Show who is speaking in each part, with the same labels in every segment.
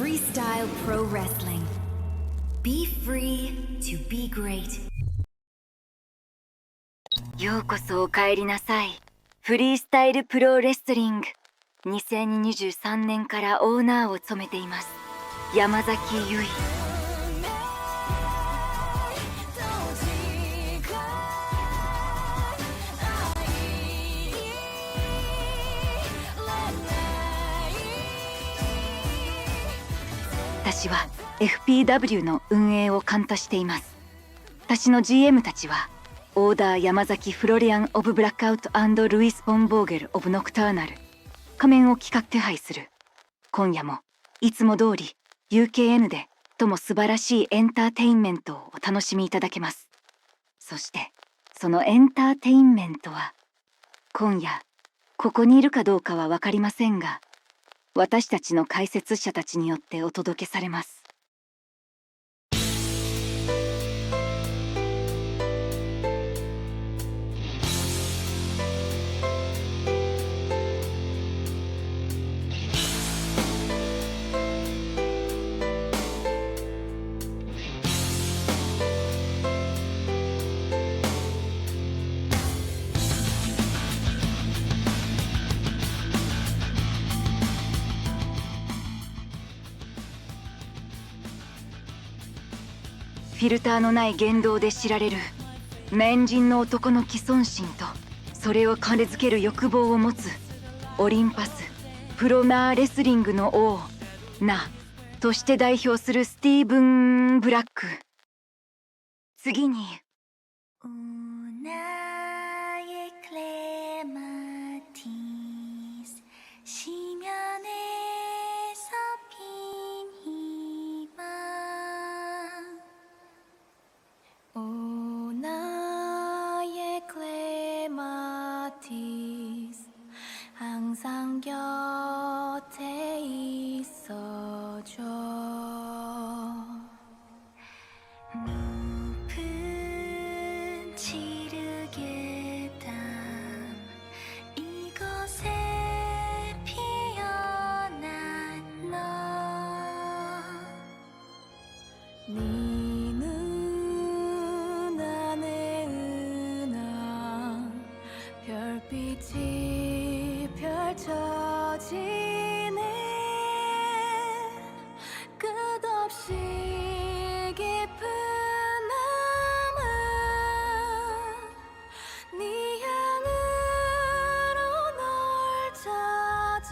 Speaker 1: Freestyle Pro Wrestling. Be free to be great.
Speaker 2: ようこそお帰りなさい。フリースタイルプロレスリング2023年からオーナーを務めています山崎優衣。私は FPW の運営を監督しています。私の GM たちはオーダー山崎フロリアン・オブ・ブラックアウト&ルイス・ポン・ボーゲル・オブ・ノクターナル。仮面を企画手配する。今夜もいつも通り UKN でとも素晴らしいエンターテインメントをお楽しみいただけます。そしてそのエンターテインメントは今夜ここにいるかどうかは分かりませんが、私たちの解説者たちによってお届けされます。フィルターのない言動で知られる面人の男の既存心とそれを金づける欲望を持つオリンパスプロマーレスリングの王ナとして代表するスティーブン・ブラック。次に
Speaker 3: 항상 곁에 있어줘. 높은 지르게 담 이곳에 피어난 너. 네 눈 안에 은하 별빛이 펼쳐지네. 끝없이 깊은 남은 네 향으로 널 찾아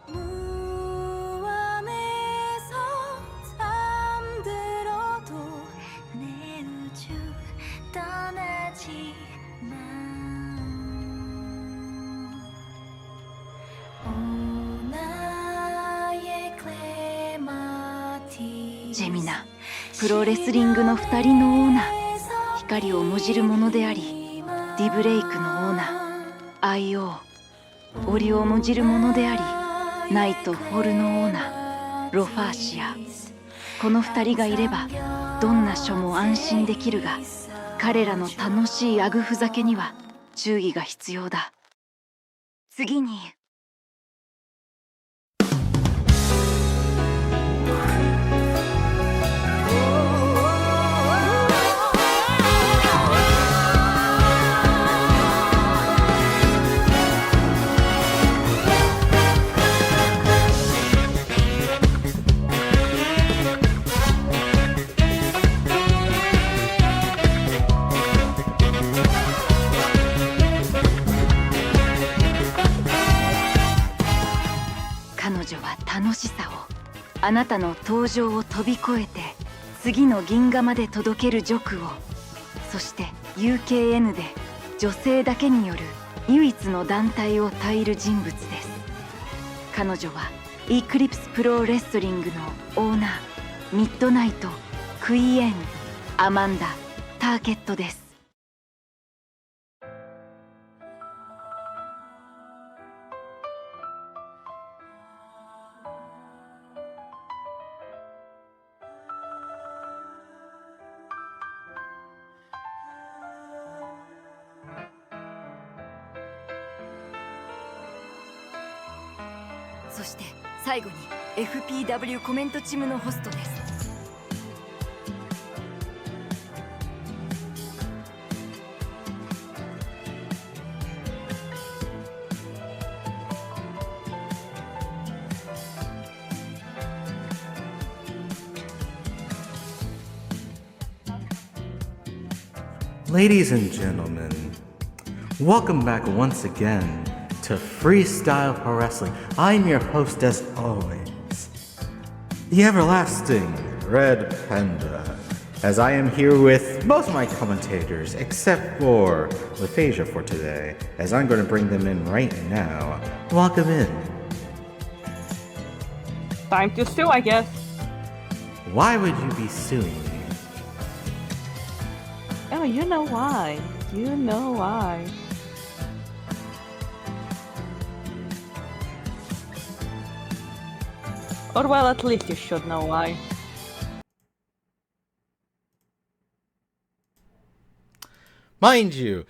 Speaker 3: 무안에서 잠들어도 내 우주 떠나지
Speaker 2: ジェミナプロレスリングの2人のオーナー、光をもじるものでありディブレイクのオーナー IO、 檻をもじるものでありナイト・ホルのオーナーロファーシア。この2人がいればどんな書も安心できるが、彼らの楽しいあぐふざけには注意が必要だ。次に彼女は楽しさをあなたの登場を飛び越えて次の銀河まで届ける辱を、そして UKN で女性だけによる唯一の団体を退いる人物です。彼女はイクリプスプロレスリングのオーナーミッドナイト・クイエン・アマンダ・ターケットです。そして最後に FPW コメントチームのホストです。
Speaker 4: Ladies and gentlemen, welcome back once again to Freestyle Pro Wrestling. I'm your host as always, the everlasting Red Panda, as I am here with most of my commentators except for LaPhasia for today, as I'm going to bring them in right now. Welcome in.
Speaker 5: Time to sue, I guess.
Speaker 4: Why would you be suing me?
Speaker 5: Oh, you know why. You know why. Or well, at least you should know why.
Speaker 4: Mind you,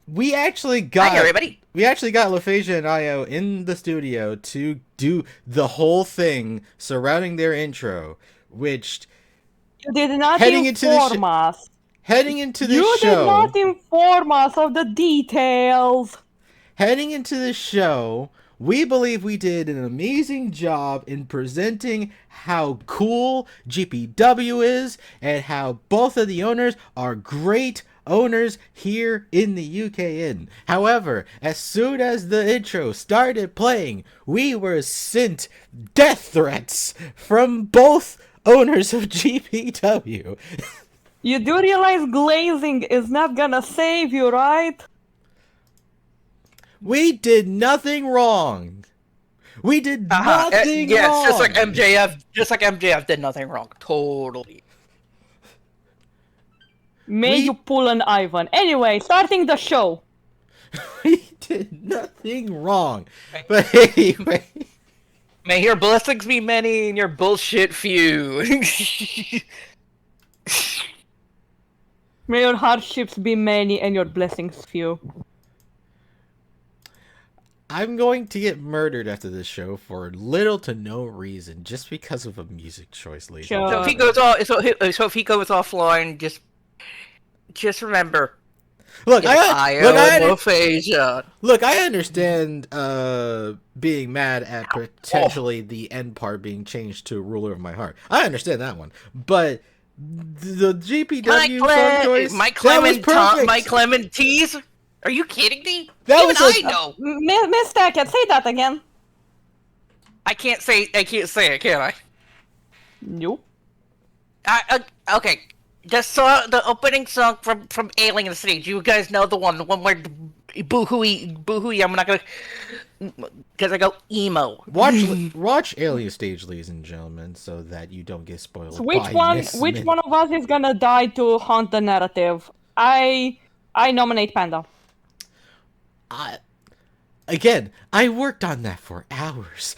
Speaker 4: we actually got LaPhasia and Io in the studio to do the whole thing surrounding their intro, which
Speaker 5: You did not
Speaker 4: Heading into the
Speaker 5: inform us.
Speaker 4: heading into this
Speaker 5: You
Speaker 4: show,
Speaker 5: did not inform us of the details.
Speaker 4: heading into the show, we believe we did an amazing job in presenting how cool GPW is and how both of the owners are great owners here in the UKN. However, as soon as the intro started playing, we were sent death threats from both owners of GPW.
Speaker 5: You do realize glazing is not gonna save you, right?
Speaker 4: We did nothing wrong. We did nothing
Speaker 6: yeah,
Speaker 4: wrong.
Speaker 6: just like MJF did nothing wrong. Totally.
Speaker 5: May
Speaker 4: We-
Speaker 5: you pull an Ivan. Anyway, starting the show.
Speaker 4: We did nothing wrong. But anyway,
Speaker 6: May your blessings be many and your bullshit few.
Speaker 5: May your hardships be many and your blessings few.
Speaker 4: I'm going to get murdered after this show for little to no reason, just because of a music choice, ladies.
Speaker 5: Sure.
Speaker 6: So if he goes off, so if he goes offline, just remember.
Speaker 4: Look,
Speaker 6: LaPhasia.
Speaker 4: Look, I understand being mad at potentially the end part being changed to ruler of my heart. I understand that one, but the GPW song choice,
Speaker 6: Mike
Speaker 4: that was perfect.
Speaker 6: Mike Clementese? Are you kidding me?
Speaker 4: That
Speaker 6: Even
Speaker 4: was
Speaker 6: I know.
Speaker 5: Miss Tackett, say that again.
Speaker 6: I can't say it, can I?
Speaker 5: Nope.
Speaker 6: Okay. The opening song from Alien Stage. You guys know the one where boo-hooey. I'm not gonna, because I go emo.
Speaker 4: Watch Alien Stage, ladies and gentlemen, so that you don't get spoiled.
Speaker 5: So
Speaker 4: by Miss
Speaker 5: which
Speaker 4: Smith.
Speaker 5: one of us is gonna die to haunt the narrative? I nominate Panda.
Speaker 4: Again, I worked on that for hours.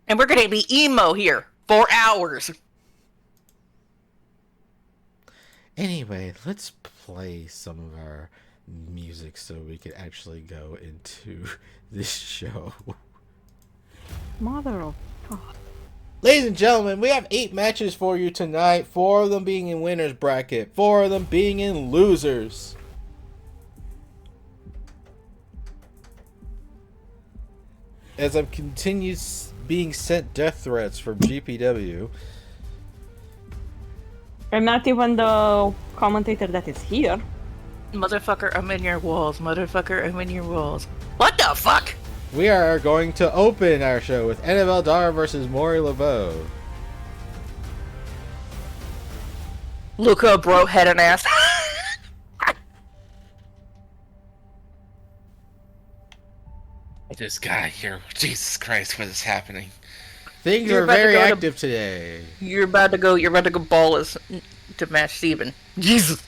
Speaker 6: And we're gonna be emo here for hours.
Speaker 4: Anyway, let's play some of our music so we can actually go into this show.
Speaker 5: Mother of God.
Speaker 4: Ladies and gentlemen, we have 8 matches for you tonight. 4 of them being in winners bracket, 4 of them being in losers. As I'm continued being sent death threats from GPW.
Speaker 5: And not even the commentator that is here.
Speaker 6: Motherfucker, I'm in your walls. Motherfucker, I'm in your walls. What the fuck?
Speaker 4: We are going to open our show with Annabelle Dara versus Maury Laveau.
Speaker 6: Luca, bro, head and ass.
Speaker 7: I just got here. Jesus Christ, what is happening?
Speaker 4: Things
Speaker 6: You're
Speaker 4: are
Speaker 6: about to
Speaker 4: very
Speaker 6: go to-
Speaker 4: active today.
Speaker 6: You're about to go ballless to match Steven. Jesus.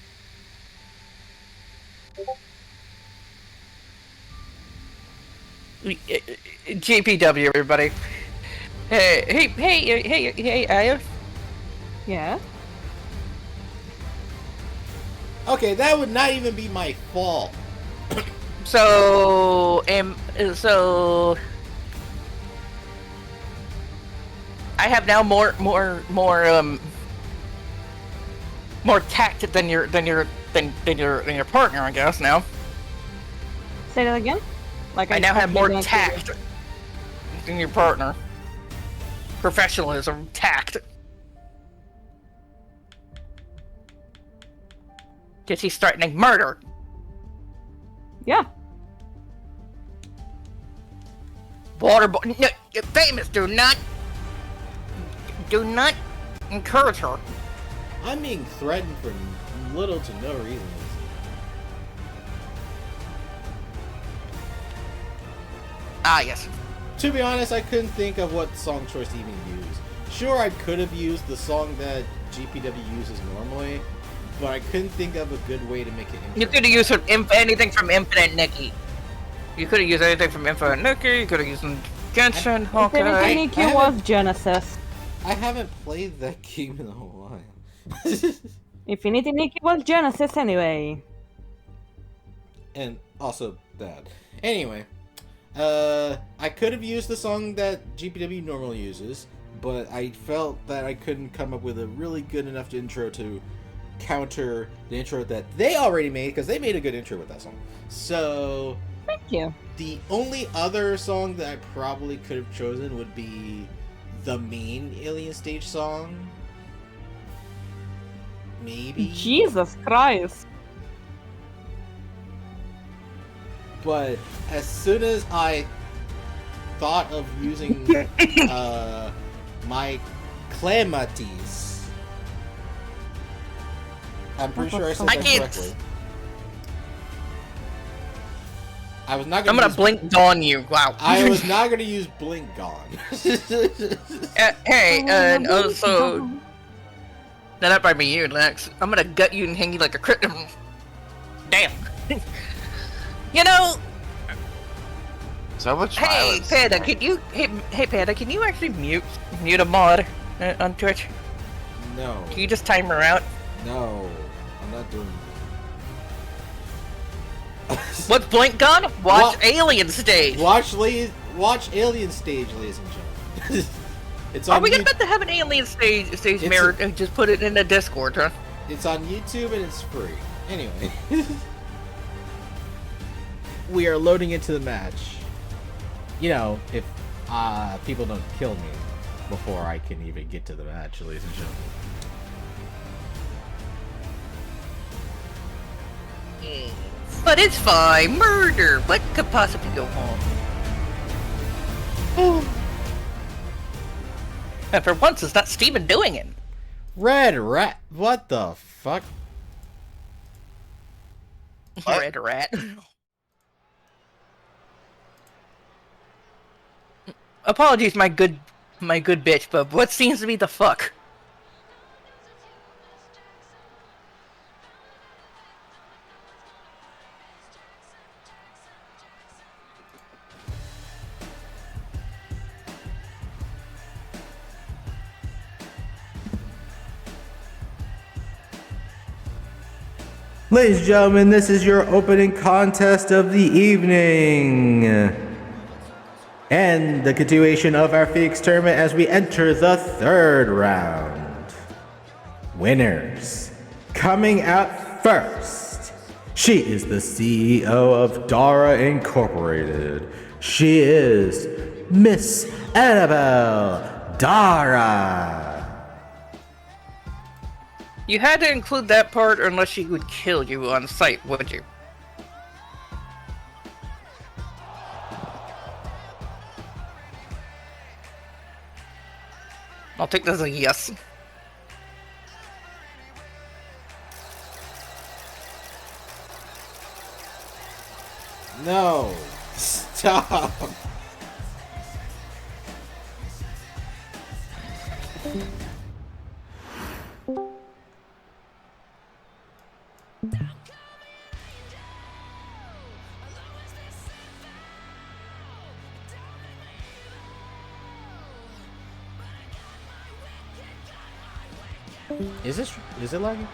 Speaker 6: GPW, everybody. Hey, Aya.
Speaker 5: Yeah.
Speaker 4: Okay, that would not even be my fault.
Speaker 6: so I have now more tact than your partner, I guess now.
Speaker 5: Say that again. Like
Speaker 6: I now have more
Speaker 5: didn't-
Speaker 6: tact than your partner. Professionalism, tact. Because he's threatening murder.
Speaker 5: Yeah.
Speaker 6: Waterboy. No, famous. Do not encourage her.
Speaker 4: I'm being threatened for little to no reason.
Speaker 6: Ah, yes.
Speaker 4: To be honest, I couldn't think of what song choice to even use. Sure, I could have used the song that GPW uses normally, but I couldn't think of a good way to make it
Speaker 6: You could have used anything from Infinite Nikki. You could have used anything from Infinite Nikki. You could have used Genshin,
Speaker 5: Infinity
Speaker 6: Hawkeye.
Speaker 5: Nikki
Speaker 4: I
Speaker 5: was Genesis.
Speaker 4: I haven't played that game in a while.
Speaker 5: Infinity Nikki was Genesis anyway.
Speaker 4: And also bad. Anyway, I could have used the song that GPW normally uses, but I felt that I couldn't come up with a really good enough intro to counter the intro that they already made, because they made a good intro with that song. So
Speaker 5: Thank you.
Speaker 4: the only other song that I probably could have chosen would be the main Alien Stage song. Maybe.
Speaker 5: Jesus Christ.
Speaker 4: But as soon as I thought of using my Clematis, I'm pretty sure I said
Speaker 6: I
Speaker 4: that
Speaker 6: can't-
Speaker 4: correctly. I was not
Speaker 6: I'm
Speaker 4: gonna
Speaker 6: gonna
Speaker 4: use,
Speaker 6: blink dawn you. Wow.
Speaker 4: I was not gonna use Blink Gone.
Speaker 6: Hey, and also. No, that might be you, Lex. I'm gonna gut you and hang you like a crypto. Damn. You know,
Speaker 7: So much
Speaker 6: hey
Speaker 7: violence.
Speaker 6: Panda, can you hey Panda, can you actually mute a mod on Twitch?
Speaker 4: No,
Speaker 6: Can you just time her out?
Speaker 4: no, I'm not doing that.
Speaker 6: What's Blink Gun? Watch
Speaker 4: What?
Speaker 6: Alien Stage.
Speaker 4: Watch Alien Stage, ladies and gentlemen. It's on
Speaker 6: Are we
Speaker 4: YouTube.
Speaker 6: about to have an Alien Stage
Speaker 4: It's
Speaker 6: mirror? Just put it in the Discord, huh?
Speaker 4: It's on YouTube and it's free. Anyway. We are loading into the match. You know, if people don't kill me before I can even get to the match, ladies and gentlemen.
Speaker 6: But it's fine. Murder. What could possibly go wrong? And for once, it's not Steven doing it.
Speaker 4: Red Rat. What the fuck?
Speaker 6: Red rat. Apologies, my good bitch, but what seems to be the fuck?
Speaker 4: Ladies and gentlemen, this is your opening contest of the evening. And the continuation of our Phoenix tournament as we enter the third round. Winners. Coming out first. She is the CEO of Dara Incorporated. She is Miss Annabelle Dara.
Speaker 6: You had to include that part, or unless she would kill you on sight, would you? I'll take this as a yes.
Speaker 4: No. Stop. Is it lagging?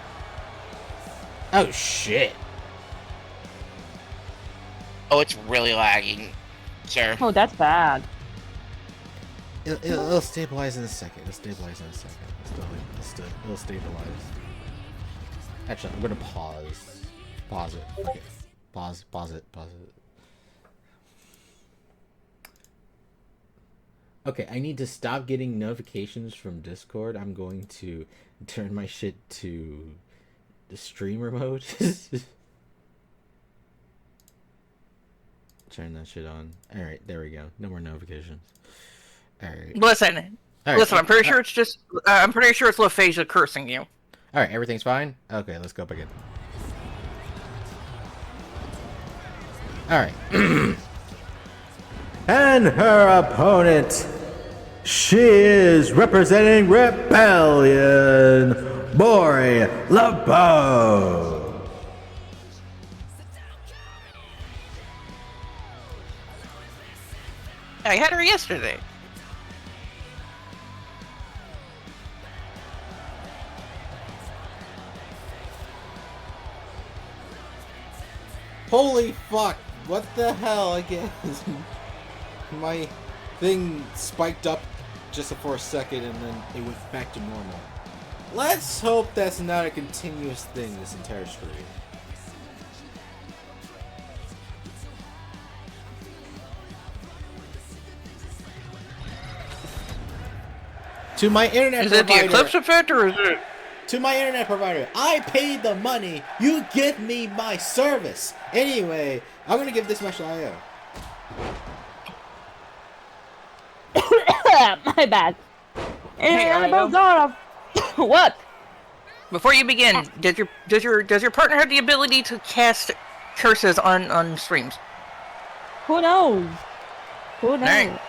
Speaker 4: Oh shit.
Speaker 7: Oh, it's really lagging, sir.
Speaker 5: Oh, that's bad.
Speaker 4: It'll stabilize in a second. It'll stabilize. Actually, I'm gonna pause. Pause it. Okay. Pause it. Okay, I need to stop getting notifications from Discord. I'm going to turn my shit to the streamer mode. Turn that shit on. Alright, there we go. No more notifications. Alright.
Speaker 6: Listen, I'm pretty sure it's just. I'm pretty sure it's Lophasia cursing you.
Speaker 4: Alright, everything's fine? Okay, let's go up again. Alright. And her opponent, she is representing Rebellion, Mori LeBeau.
Speaker 6: I had her yesterday.
Speaker 4: Holy fuck! What the hell again? My thing spiked up just for a second and then it went back to normal. Let's hope that's not a continuous thing this entire stream. To my internet
Speaker 6: Is it
Speaker 4: provider.
Speaker 6: the eclipse effect or is it?
Speaker 4: To my internet provider, I paid the money. You give me my service. Anyway, I'm gonna give this match to IO.
Speaker 5: My bad.
Speaker 6: Hey,
Speaker 5: Annabelle
Speaker 6: Io.
Speaker 5: Zara. What?
Speaker 6: Before you begin, does your partner have the ability to cast curses on streams?
Speaker 5: Who knows? Who knows?
Speaker 6: Alright.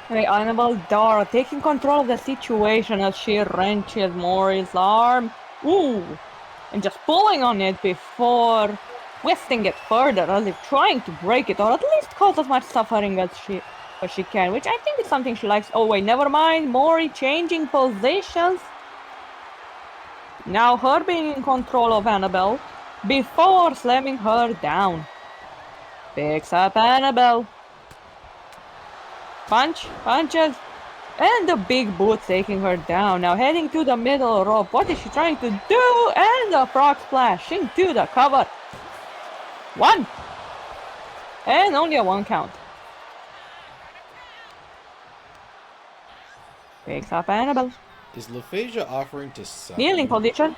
Speaker 5: Hey, Annabelle Dara taking control of the situation as she wrenches Mori's arm. Ooh! And just pulling on it before twisting it further as if trying to break it or at least cause as much suffering as she can, which I think is something she likes. Oh wait, never mind. Mori changing positions. Now her being in control of Annabelle before slamming her down. Picks up Annabelle. Punches, and the big boot taking her down. Now heading to the middle rope. What is she trying to do? And the frog splash into the cover. One. And only a 1 count. Picks up Annabelle.
Speaker 4: Is Lophasia offering to suck?
Speaker 5: Kneeling position.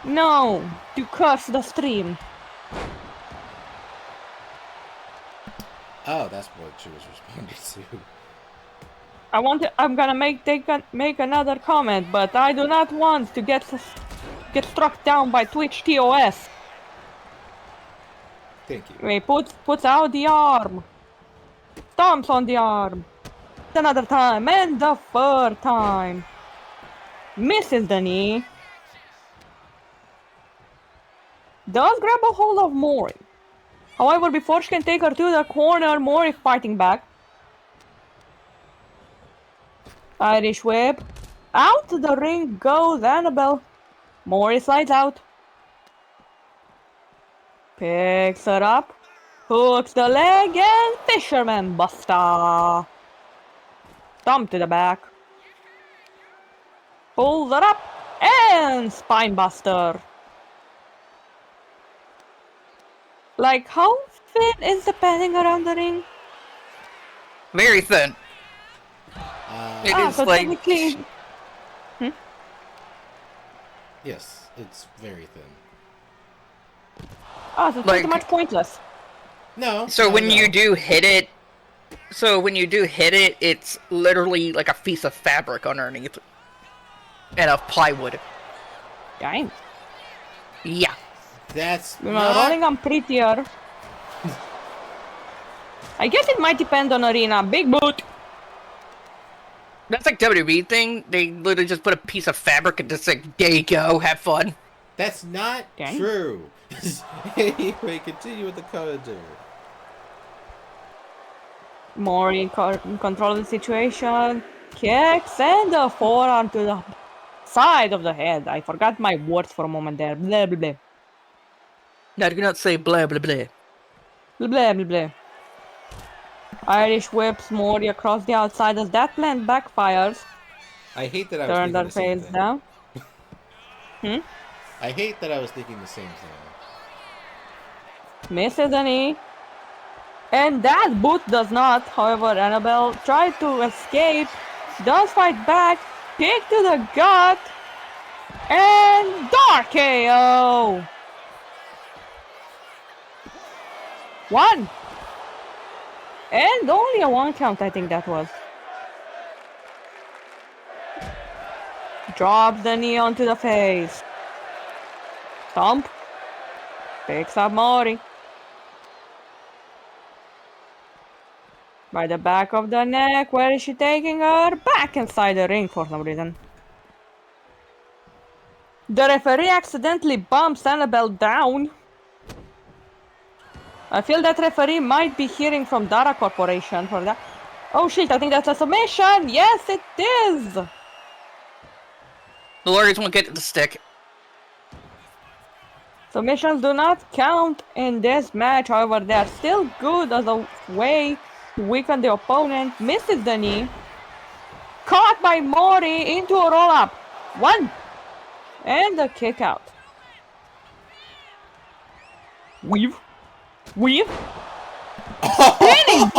Speaker 5: No, to curse the stream.
Speaker 4: Oh, that's what she was responding to.
Speaker 5: I'm gonna make another comment, but I do not want to get struck down by Twitch TOS.
Speaker 4: Thank you.
Speaker 5: Wait, puts out the arm. Stomps on the arm. Another time, and the third time. Misses the knee. Does grab a hold of Mori. However, before she can take her to the corner, Mori fighting back. Irish whip. Out the ring goes Annabelle. Mori slides out. Picks her up. Hooks the leg and Fisherman Buster. Thumb to the back. Pulls her up and Spine Buster. Like, how thin is the padding around the ring?
Speaker 6: Very thin. It is
Speaker 5: so
Speaker 6: like.
Speaker 5: technically...
Speaker 4: Yes, it's very thin.
Speaker 5: so it's pretty
Speaker 6: Like-
Speaker 5: much pointless.
Speaker 4: No.
Speaker 6: So
Speaker 4: no,
Speaker 6: when
Speaker 4: no.
Speaker 6: you do hit it, it's literally like a piece of fabric underneath and of plywood.
Speaker 5: Dang.
Speaker 6: Yeah.
Speaker 4: That's
Speaker 5: You know,
Speaker 4: not...
Speaker 5: rolling on prettier. I guess it might depend on arena. Big boot.
Speaker 6: That's like WWE thing. They literally just put a piece of fabric and just like, there you go, have fun.
Speaker 4: That's not
Speaker 5: Dang.
Speaker 4: true. Anyway, continue with the commentary.
Speaker 5: More in control of the situation. Kicks and the forearm to the side of the head. I forgot my words for a moment there. Blah, blah, blah.
Speaker 6: Now do not say blah blah blah.
Speaker 5: Blah blah blah blah. Irish whips Mori across the outside as that plan backfires.
Speaker 4: I hate that I was thinking
Speaker 5: Turner
Speaker 4: the same
Speaker 5: fails
Speaker 4: thing.
Speaker 5: down.
Speaker 4: I hate that I was thinking the same thing.
Speaker 5: Misses a knee. And that boot does not. However, Annabelle tried to escape. Does fight back. Kick to the gut. And Dark KO. 1. And only a 1 count, I think that was. Drops the knee onto the face. Stomp. Picks up Mori. By the back of the neck. Where is she taking her? Back inside the ring for some reason. The referee accidentally bumps Annabelle down. I feel that referee might be hearing from Dara Corporation for that. Oh shit, I think that's a submission! Yes, it is!
Speaker 6: The lawyers won't get to the stick.
Speaker 5: Submissions do not count in this match, however, they are still good as a way to weaken the opponent. Misses the knee. Caught by Mori into a roll-up. 1. And a kick out. Weave. Weave. Spinning.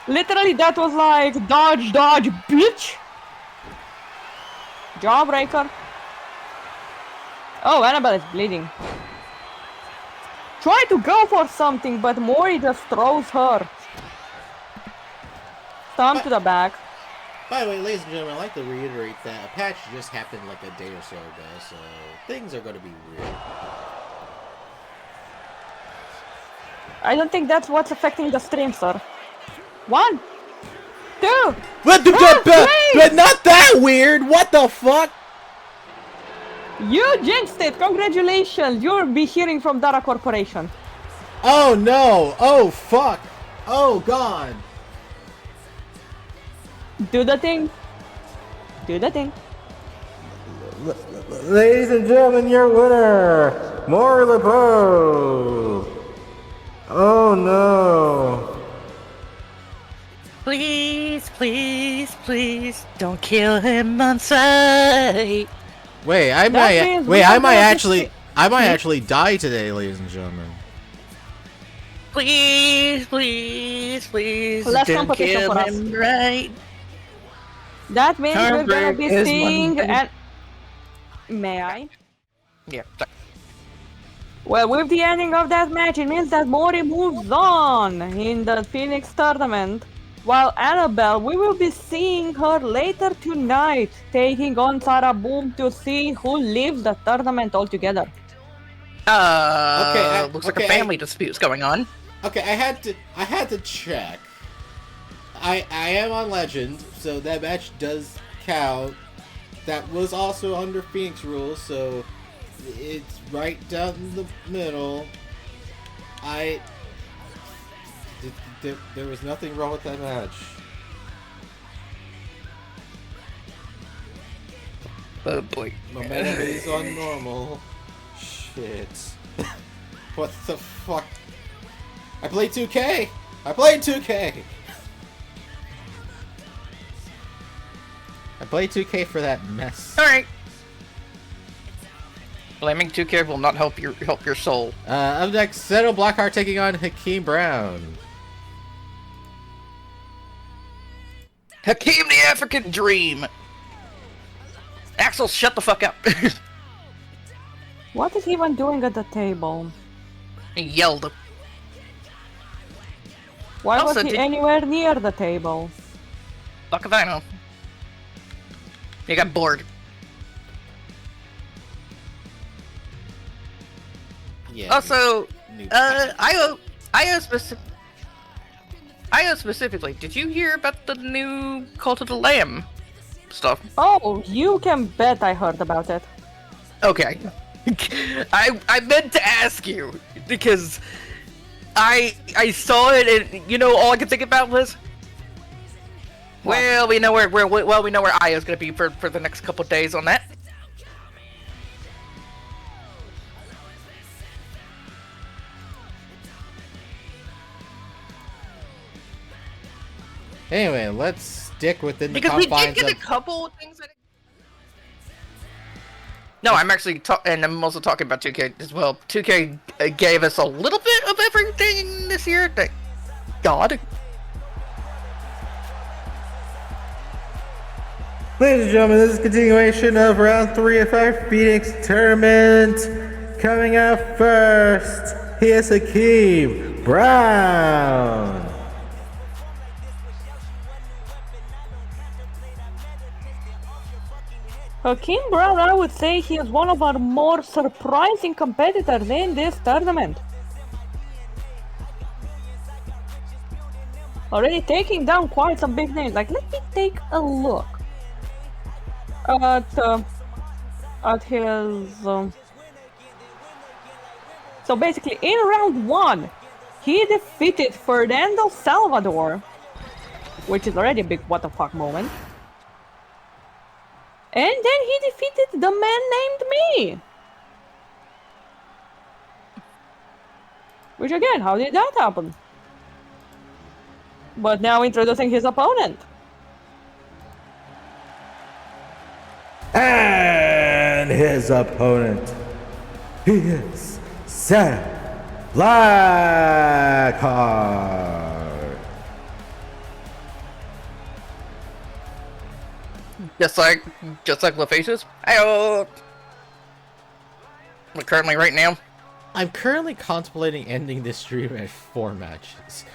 Speaker 5: Literally, that was like dodge, dodge, bitch. Jawbreaker. Oh, Annabelle is bleeding. Try to go for something, but Mori just throws her. Stomp to the back.
Speaker 4: By the way, ladies and gentlemen, I'd like to reiterate that a patch just happened like a day or so ago, so things are going to be weird.
Speaker 5: I don't think that's what's affecting the stream, sir. 1, 2,
Speaker 4: But not that weird! What the fuck?
Speaker 5: you jinxed it! Congratulations! You'll be hearing from Dara Corporation.
Speaker 4: Oh no! Oh fuck! Oh god!
Speaker 5: Do the thing. Do the thing.
Speaker 4: Ladies and gentlemen, your winner, Maury LeBeau. Oh no!
Speaker 6: Please, please, please, don't kill him on sight.
Speaker 4: Wait, I
Speaker 5: means we
Speaker 4: might
Speaker 5: have to
Speaker 4: actually die today, ladies and gentlemen.
Speaker 6: Please, please, please,
Speaker 5: Less
Speaker 6: don't
Speaker 5: competition
Speaker 6: kill
Speaker 5: for us.
Speaker 6: him right.
Speaker 5: That means we're gonna
Speaker 6: Harburg
Speaker 5: be
Speaker 6: is
Speaker 5: seeing
Speaker 6: one-
Speaker 5: and may I?
Speaker 6: Yeah, sorry.
Speaker 5: Well, with the ending of that match, it means that Mori moves on in the Phoenix tournament. While Annabelle, we will be seeing her later tonight, taking on Sarah Boom to see who leaves the tournament altogether.
Speaker 6: Looks like a family dispute's going on.
Speaker 4: Okay, I had to check. I am on Legend, so that match does count. That was also under Phoenix rules, so it's right down the middle. There was nothing wrong with that match.
Speaker 6: Oh boy.
Speaker 4: Momentum is on normal. Shit. What the fuck? I played 2K! I played 2K! I played 2K for that mess.
Speaker 6: Alright. Blaming 2K will not help your soul.
Speaker 4: Up next, Seto Blackheart taking on Hakeem Brown.
Speaker 6: Hakeem the African Dream! Axel, shut the fuck up!
Speaker 5: What is he even doing at the table?
Speaker 6: He yelled.
Speaker 5: Why
Speaker 6: Also,
Speaker 5: was he
Speaker 6: did-
Speaker 5: anywhere near the table?
Speaker 6: Fuck if I know. He got bored.
Speaker 4: Yeah.
Speaker 6: Also,
Speaker 4: new
Speaker 6: IO specifically, did you hear about the new Cult of the Lamb stuff?
Speaker 5: Oh, you can bet I heard about it.
Speaker 6: Okay. I meant to ask you because I saw it and you know all I could think about was well we know where Io's gonna be for the next couple days on that.
Speaker 4: Anyway, let's stick within the
Speaker 6: Because we did
Speaker 4: confines
Speaker 6: get a
Speaker 4: of.
Speaker 6: couple things that. No, I'm actually and I'm also talking about 2K as well. 2K gave us a little bit of everything this year. Thank God.
Speaker 4: Ladies and gentlemen, this is a continuation of round 3 of our Phoenix tournament. Coming up first, here's Hakeem Brown.
Speaker 5: Hakeem Brown, I would say he is one of our more surprising competitors in this tournament. Already taking down quite some big names. Like, let me take a look at his. So basically, in round 1, he defeated Fernando Salvador, which is already a big what the fuck moment. And then he defeated the man named me. Which again, how did that happen? But now introducing his opponent.
Speaker 4: And his opponent, he is Sam Blackheart.
Speaker 6: Just like LaFaces. But currently, right now,
Speaker 4: I'm currently contemplating ending this stream at 4 matches.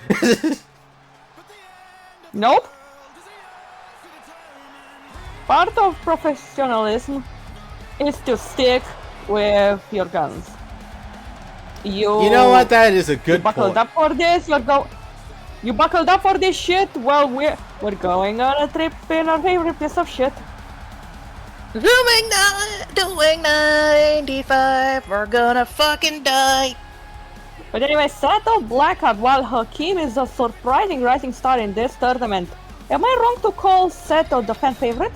Speaker 5: Nope. Part of professionalism is to stick with your guns. You
Speaker 4: know what? That is a good
Speaker 5: buckled
Speaker 4: point.
Speaker 5: up for this. You buckled up for this shit. Well, we're going on a trip in our favorite piece of shit.
Speaker 6: doing 95, we're gonna fucking die.
Speaker 5: But anyway, Sato Blackheart, while Hakeem is a surprising rising star in this tournament, am I wrong to call Sato the fan favorite?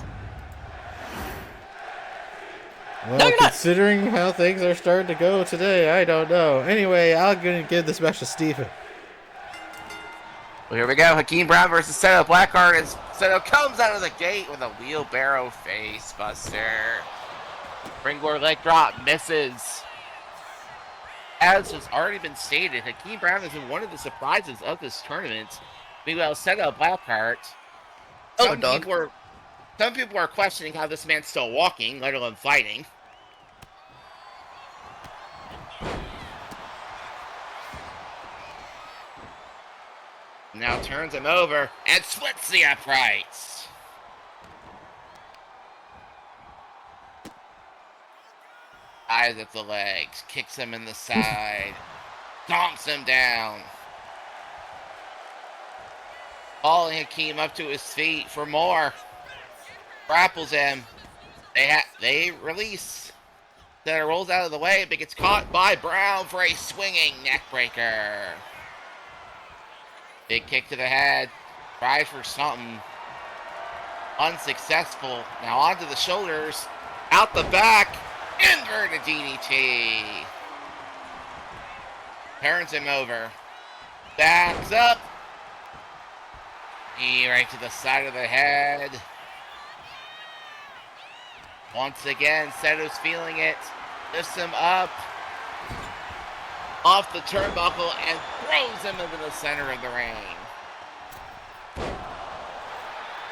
Speaker 4: Well,
Speaker 6: No, you're not.
Speaker 4: considering how things are starting to go today, I don't know. Anyway, I'm gonna give this match to Stephen.
Speaker 7: Well, here we go. Hakeem Brown versus Seto Blackheart. As Seto comes out of the gate with a wheelbarrow face buster. Springboard leg drop misses. As has already been stated, Hakeem Brown has been one of the surprises of this tournament. Meanwhile, Seto Blackheart.
Speaker 6: Oh, dog.
Speaker 7: Some people are questioning how this man's still walking, let alone fighting. Now turns him over and splits the uprights. Eyes at the legs, kicks him in the side, stomps him down. Hauling Hakeem up to his feet for more. Grapples him. They release. Then rolls out of the way, but gets caught by Brown for a swinging neckbreaker. Big kick to the head. Tries for something. Unsuccessful. Now onto the shoulders. Out the back. Inverted DDT. Turns him over. Backs up. Knee right to the side of the head. Once again, Seto's feeling it. Lifts him up. Off the turnbuckle and throws him into the center of the ring.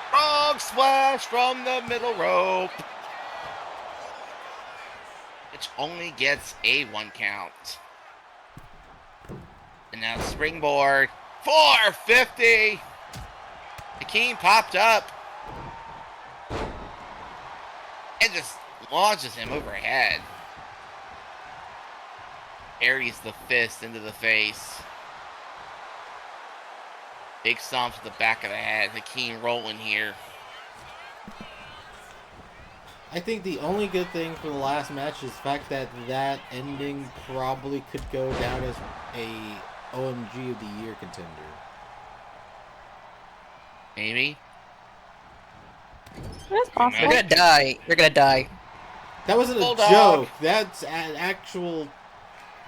Speaker 7: Frog splash from the middle rope. Which only gets a 1 count. And now springboard. 450. Hakeem popped up. And just launches him overhead. Parries the fist into the face. Big stomp to the back of the head. Hakeem rolling here.
Speaker 4: I think the only good thing for the last match is the fact that that ending probably could go down as a OMG of the Year contender.
Speaker 7: Maybe.
Speaker 5: That's possible.
Speaker 6: You're gonna die. You're gonna die.
Speaker 4: That wasn't a
Speaker 7: Bulldog.
Speaker 4: joke. That's an actual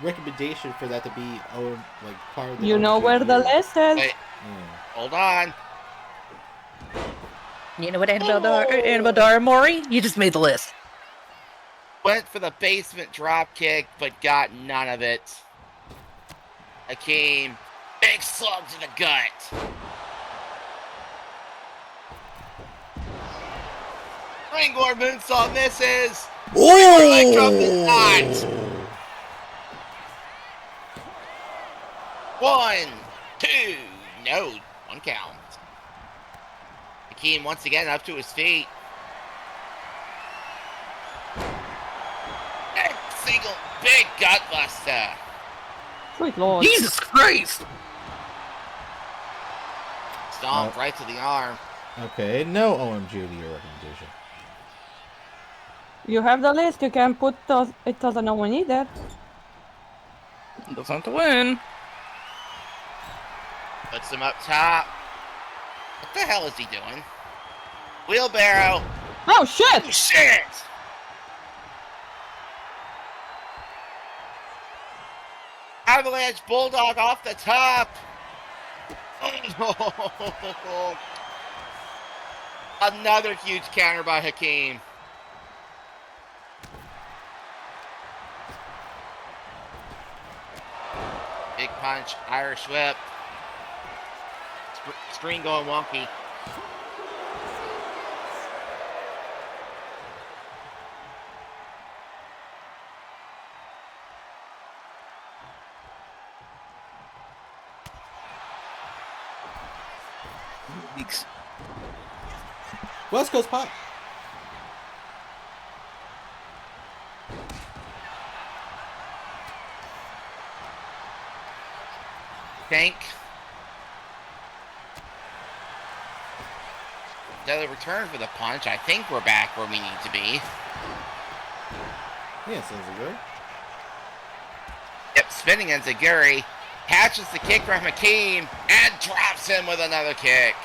Speaker 4: recommendation for that to be part of the
Speaker 5: You know
Speaker 4: OMG
Speaker 5: where the
Speaker 4: Year.
Speaker 5: list is?
Speaker 7: Wait,
Speaker 4: Yeah.
Speaker 7: hold on.
Speaker 6: You know what, Annabelle Mori? You just made the list.
Speaker 7: Went for the basement drop kick, but got none of it. Hakeem, big slug to the gut. Springboard moonsault misses. Leg drop is not. 1, 2, no, 1 count. Hakeem once again up to his feet. Single big gut buster.
Speaker 5: Sweet lord.
Speaker 6: Jesus Christ!
Speaker 7: Stomp right to the arm.
Speaker 4: Okay, no OMG to your recommendation.
Speaker 5: You have the list, you can put it doesn't know one either.
Speaker 6: Doesn't have to win.
Speaker 7: Puts him up top. What the hell is he doing? Wheelbarrow.
Speaker 5: Oh shit!
Speaker 7: Oh, shit! Avalanche Bulldog off the top. Oh, no. Another huge counter by Hakeem. Big punch, Irish whip. Screen going wonky.
Speaker 6: Weeks.
Speaker 4: West Coast Pop.
Speaker 7: Tank. Another return for the punch. I think we're back where we need to be.
Speaker 4: Yeah, sounds good.
Speaker 7: Yep, spinning Enziguri. Catches the kick from Hakeem and drops him with another kick.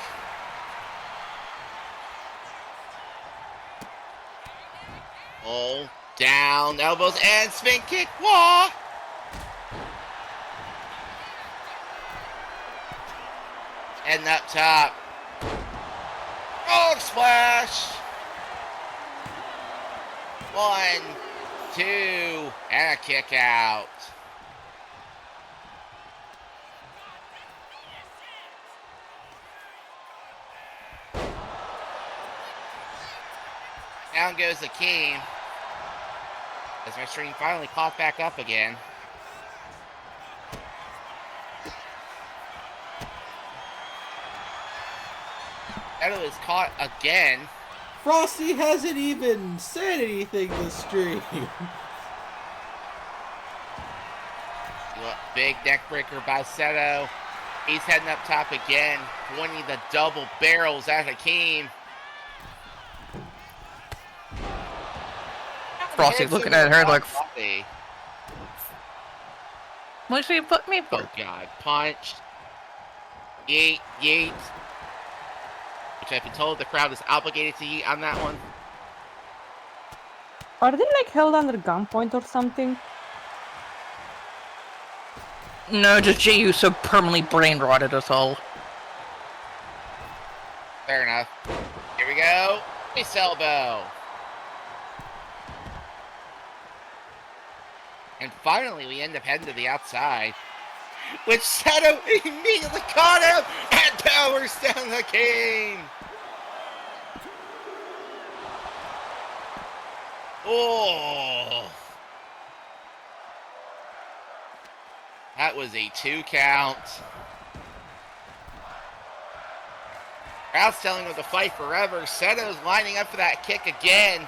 Speaker 7: Oh, down, elbows, and spin kick. Wah! And up top. Frog splash. 1, 2, and a kick out. Down goes Hakeem. As my stream finally caught back up again. Edo is caught again.
Speaker 4: Frosty hasn't even said anything this stream.
Speaker 7: Big neck breaker by Seto. He's heading up top again, pointing the double barrels at Hakeem.
Speaker 6: Frosty looking at her like,
Speaker 7: Frosty.
Speaker 6: what's she put me for?
Speaker 7: Oh god, punch. Yeet, yeet. Which I've been told the crowd is obligated to yeet on that one.
Speaker 5: Are they like held under gunpoint or something?
Speaker 6: No, just Jey Uso permanently brain rotted us all.
Speaker 7: Fair enough. Here we go. Ace elbow. And finally, we end up heading to the outside. Which Seto immediately caught him and powers down the king. Oh. That was a 2 count. Crowd's telling him to fight forever. Seto's lining up for that kick again.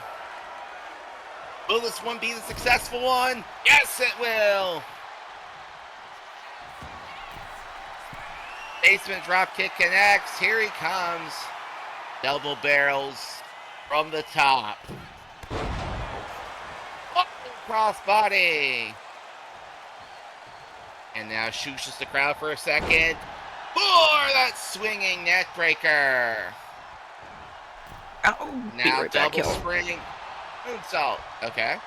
Speaker 7: Will this one be the successful one? Yes, it will. Basement drop kick connects. Here he comes. Double barrels from the top. Oh, crossbody. And now shoots the crowd for a second. For that swinging neck breaker.
Speaker 6: Ow,
Speaker 7: Now
Speaker 6: right back,
Speaker 7: double
Speaker 6: kill.
Speaker 7: spring. Moonsault. Okay.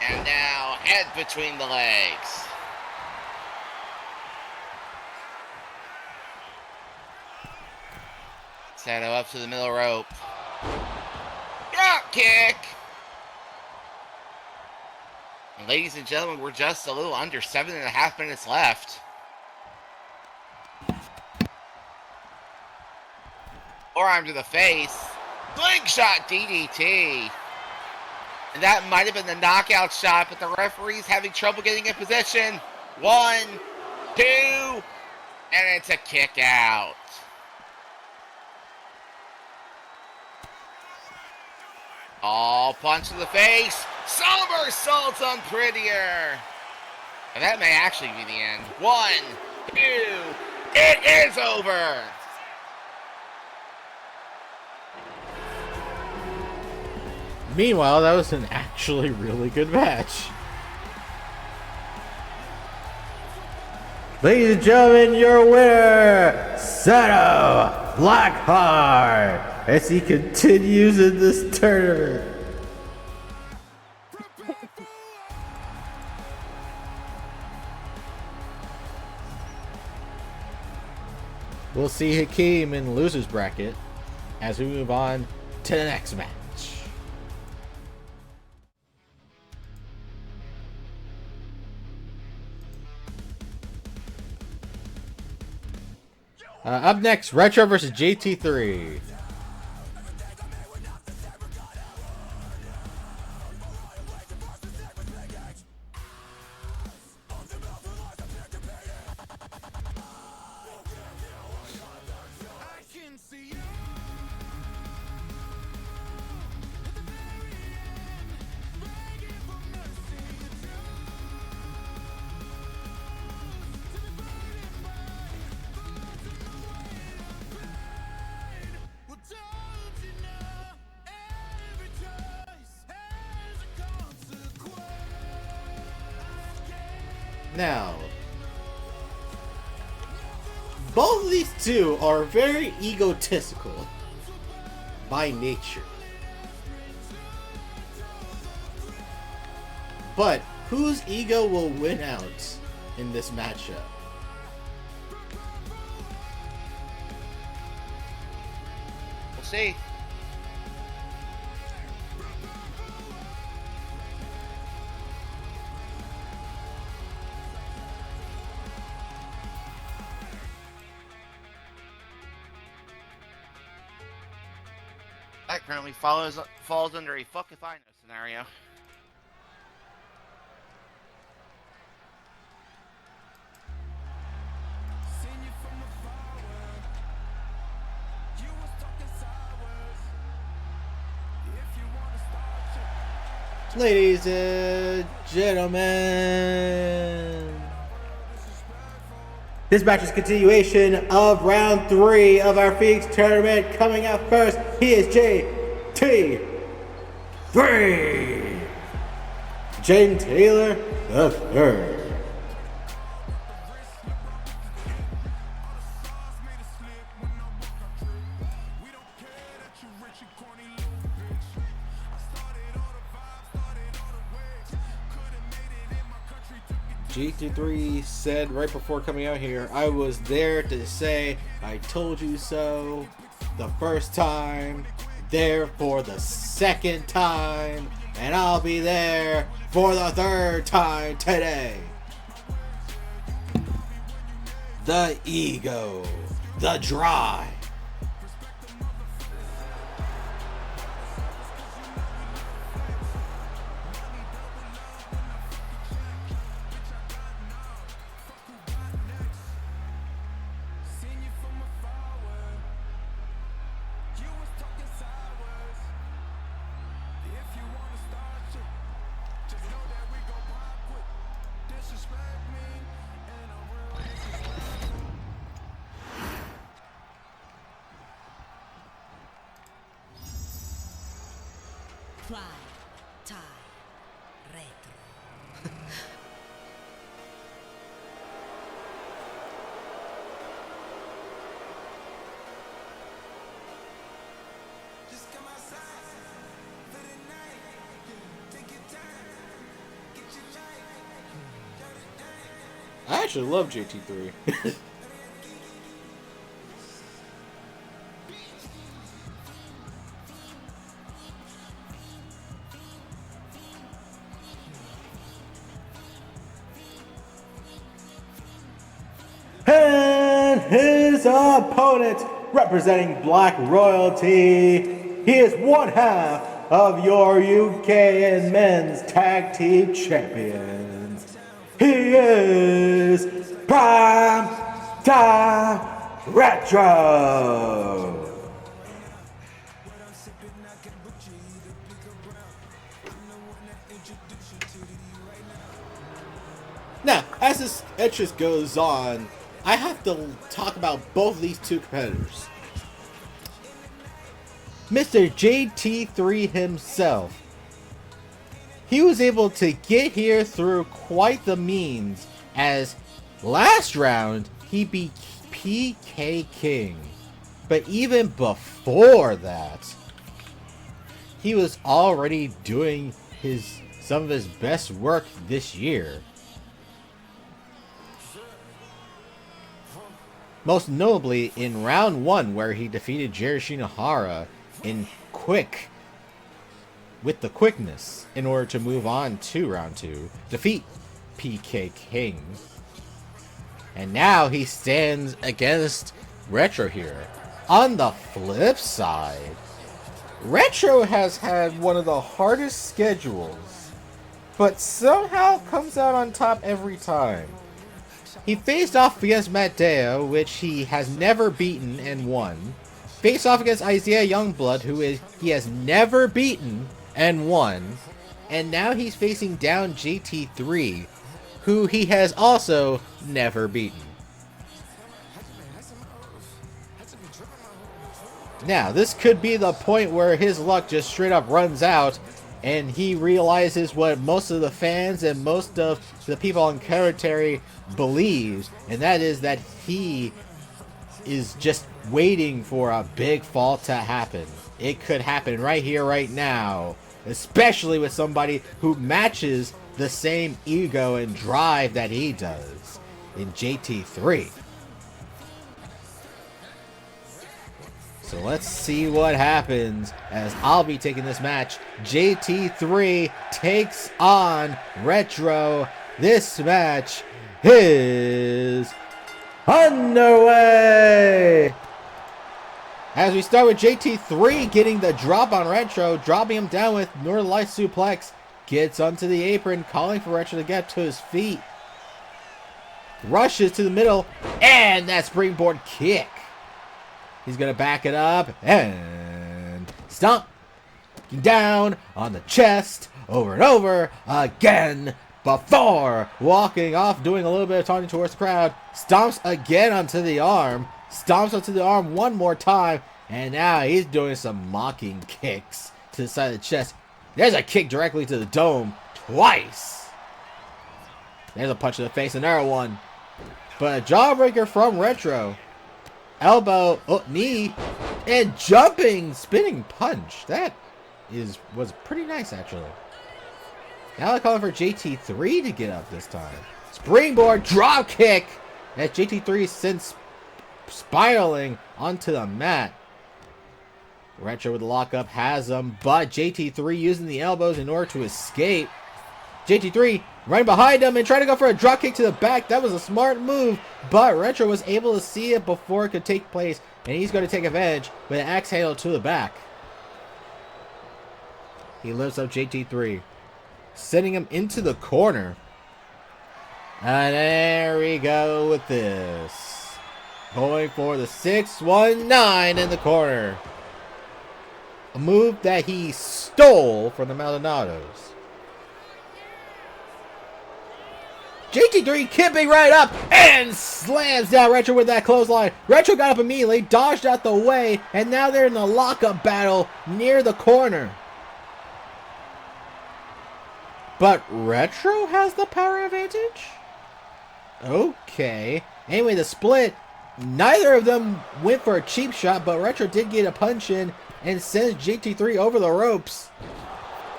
Speaker 7: And now Head between the legs. Sato up to the middle rope. Drop kick. And ladies and gentlemen, we're just a little under 7.5 minutes left. Forearm to the face. Slingshot DDT. And that might have been the knockout shot, but the referee's having trouble getting in position. 1, 2, and it's a kick out. Oh, punch to the face. Somersaults on Prettier. And that may actually be the end. 1, 2, it is over.
Speaker 4: Meanwhile, that was an actually really good match. Ladies and gentlemen, your winner, Sato Blackheart, as he continues in this tournament. We'll see Hakeem in loser's bracket as we move on to the next match. Up next, Retro versus JT3. Now, both of these two are very egotistical by nature. But whose ego will win out in this matchup?
Speaker 7: We'll see. That currently falls under a fuck if I know scenario.
Speaker 4: Ladies and gentlemen, this match is a continuation of round 3 of our Phoenix tournament. Coming out first, he is JT3. Jaden Taylor the third. GT3 said right before coming out here, I was there to say, I told you so the first time, there for the second time, and I'll be there for the third time today. The ego, the drive.
Speaker 8: Prime Time Retro.
Speaker 9: Just come outside for the night. Take your time, get your life.
Speaker 4: actually love JT3. And his opponent, representing Black Royalty, he is one half of your UK and men's tag team champions. He is Prime Time Retro. Now, as this entrance goes on, I have to talk about both of these two competitors. Mr. JT3 himself. He was able to get here through quite the means, as last round he beat PK King. But even before that, he was already doing some of his best work this year. Most notably in round 1, where he defeated Jerry Shinohara with the quickness in order to move on to round 2, defeat PK King. And now he stands against Retro here. On the flip side, Retro has had one of the hardest schedules, but somehow comes out on top every time. He faced off against Mateo, which he has never beaten and won. Faced off against Isaiah Youngblood, he has never beaten and won. And now he's facing down JT3, who he has also never beaten. Now, this could be the point where his luck just straight up runs out, and he realizes what most of the fans and most of the people on commentary believes, and that is that he is just waiting for a big fall to happen. It could happen right here, right now, especially with somebody who matches the same ego and drive that he does in JT3. So let's see what happens, as I'll be taking this match. JT3 takes on Retro. This match is underway! As we start with JT3 getting the drop on Retro, dropping him down with Northern Lights suplex, gets onto the apron, calling for Retro to get to his feet. Rushes to the middle, and that springboard kick. He's going to back it up and stomp down on the chest over and over again before walking off, doing a little bit of taunting towards the crowd. Stomps again onto the arm. Stomps onto the arm one more time. And now he's doing some mocking kicks to the side of the chest. There's a kick directly to the dome twice. There's a punch to the face, another one. But a jawbreaker from Retro. Elbow, knee, and jumping spinning punch. That was pretty nice, actually. Now they're calling for JT3 to get up this time. Springboard drop kick as JT3 sends spiraling onto the mat. Retro with the lockup has him, but JT3 using the elbows in order to escape. JT3 running behind him and trying to go for a drop kick to the back. That was a smart move, but Retro was able to see it before it could take place, and he's going to take advantage with an axe handle to the back. He lifts up JT3, sending him into the corner. And there we go with this. Going for the 619 in the corner. A move that he stole from the Maldonados. JT3 kipping right up and slams down Retro with that clothesline. Retro got up immediately, dodged out the way, and now they're in the lockup battle near the corner. But Retro has the power advantage? Okay. Anyway, the split, neither of them went for a cheap shot, but Retro did get a punch in and sends JT3 over the ropes.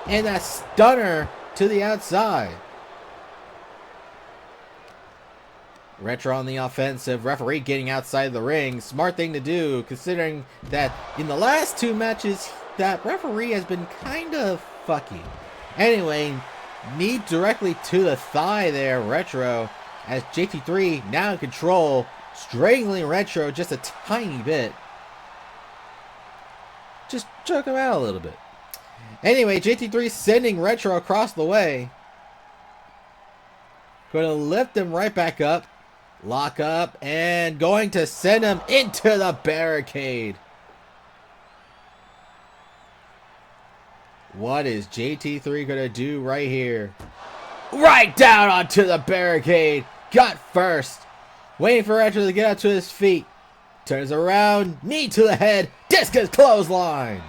Speaker 4: And that stunner to the outside. Retro on the offensive, referee getting outside the ring. Smart thing to do, considering that in the last 2 matches, that referee has been kind of fucky. Anyway, knee directly to the thigh there, Retro, as JT3 now in control, strangling Retro just a tiny bit. Just choke him out a little bit. Anyway, JT3 sending Retro across the way. Going to lift him right back up. Lock up, and going to send him into the barricade. What is JT3 going to do right here? Right down onto the barricade. Gut first. Waiting for Retro to get up to his feet. Turns around, knee to the head, discus clothesline.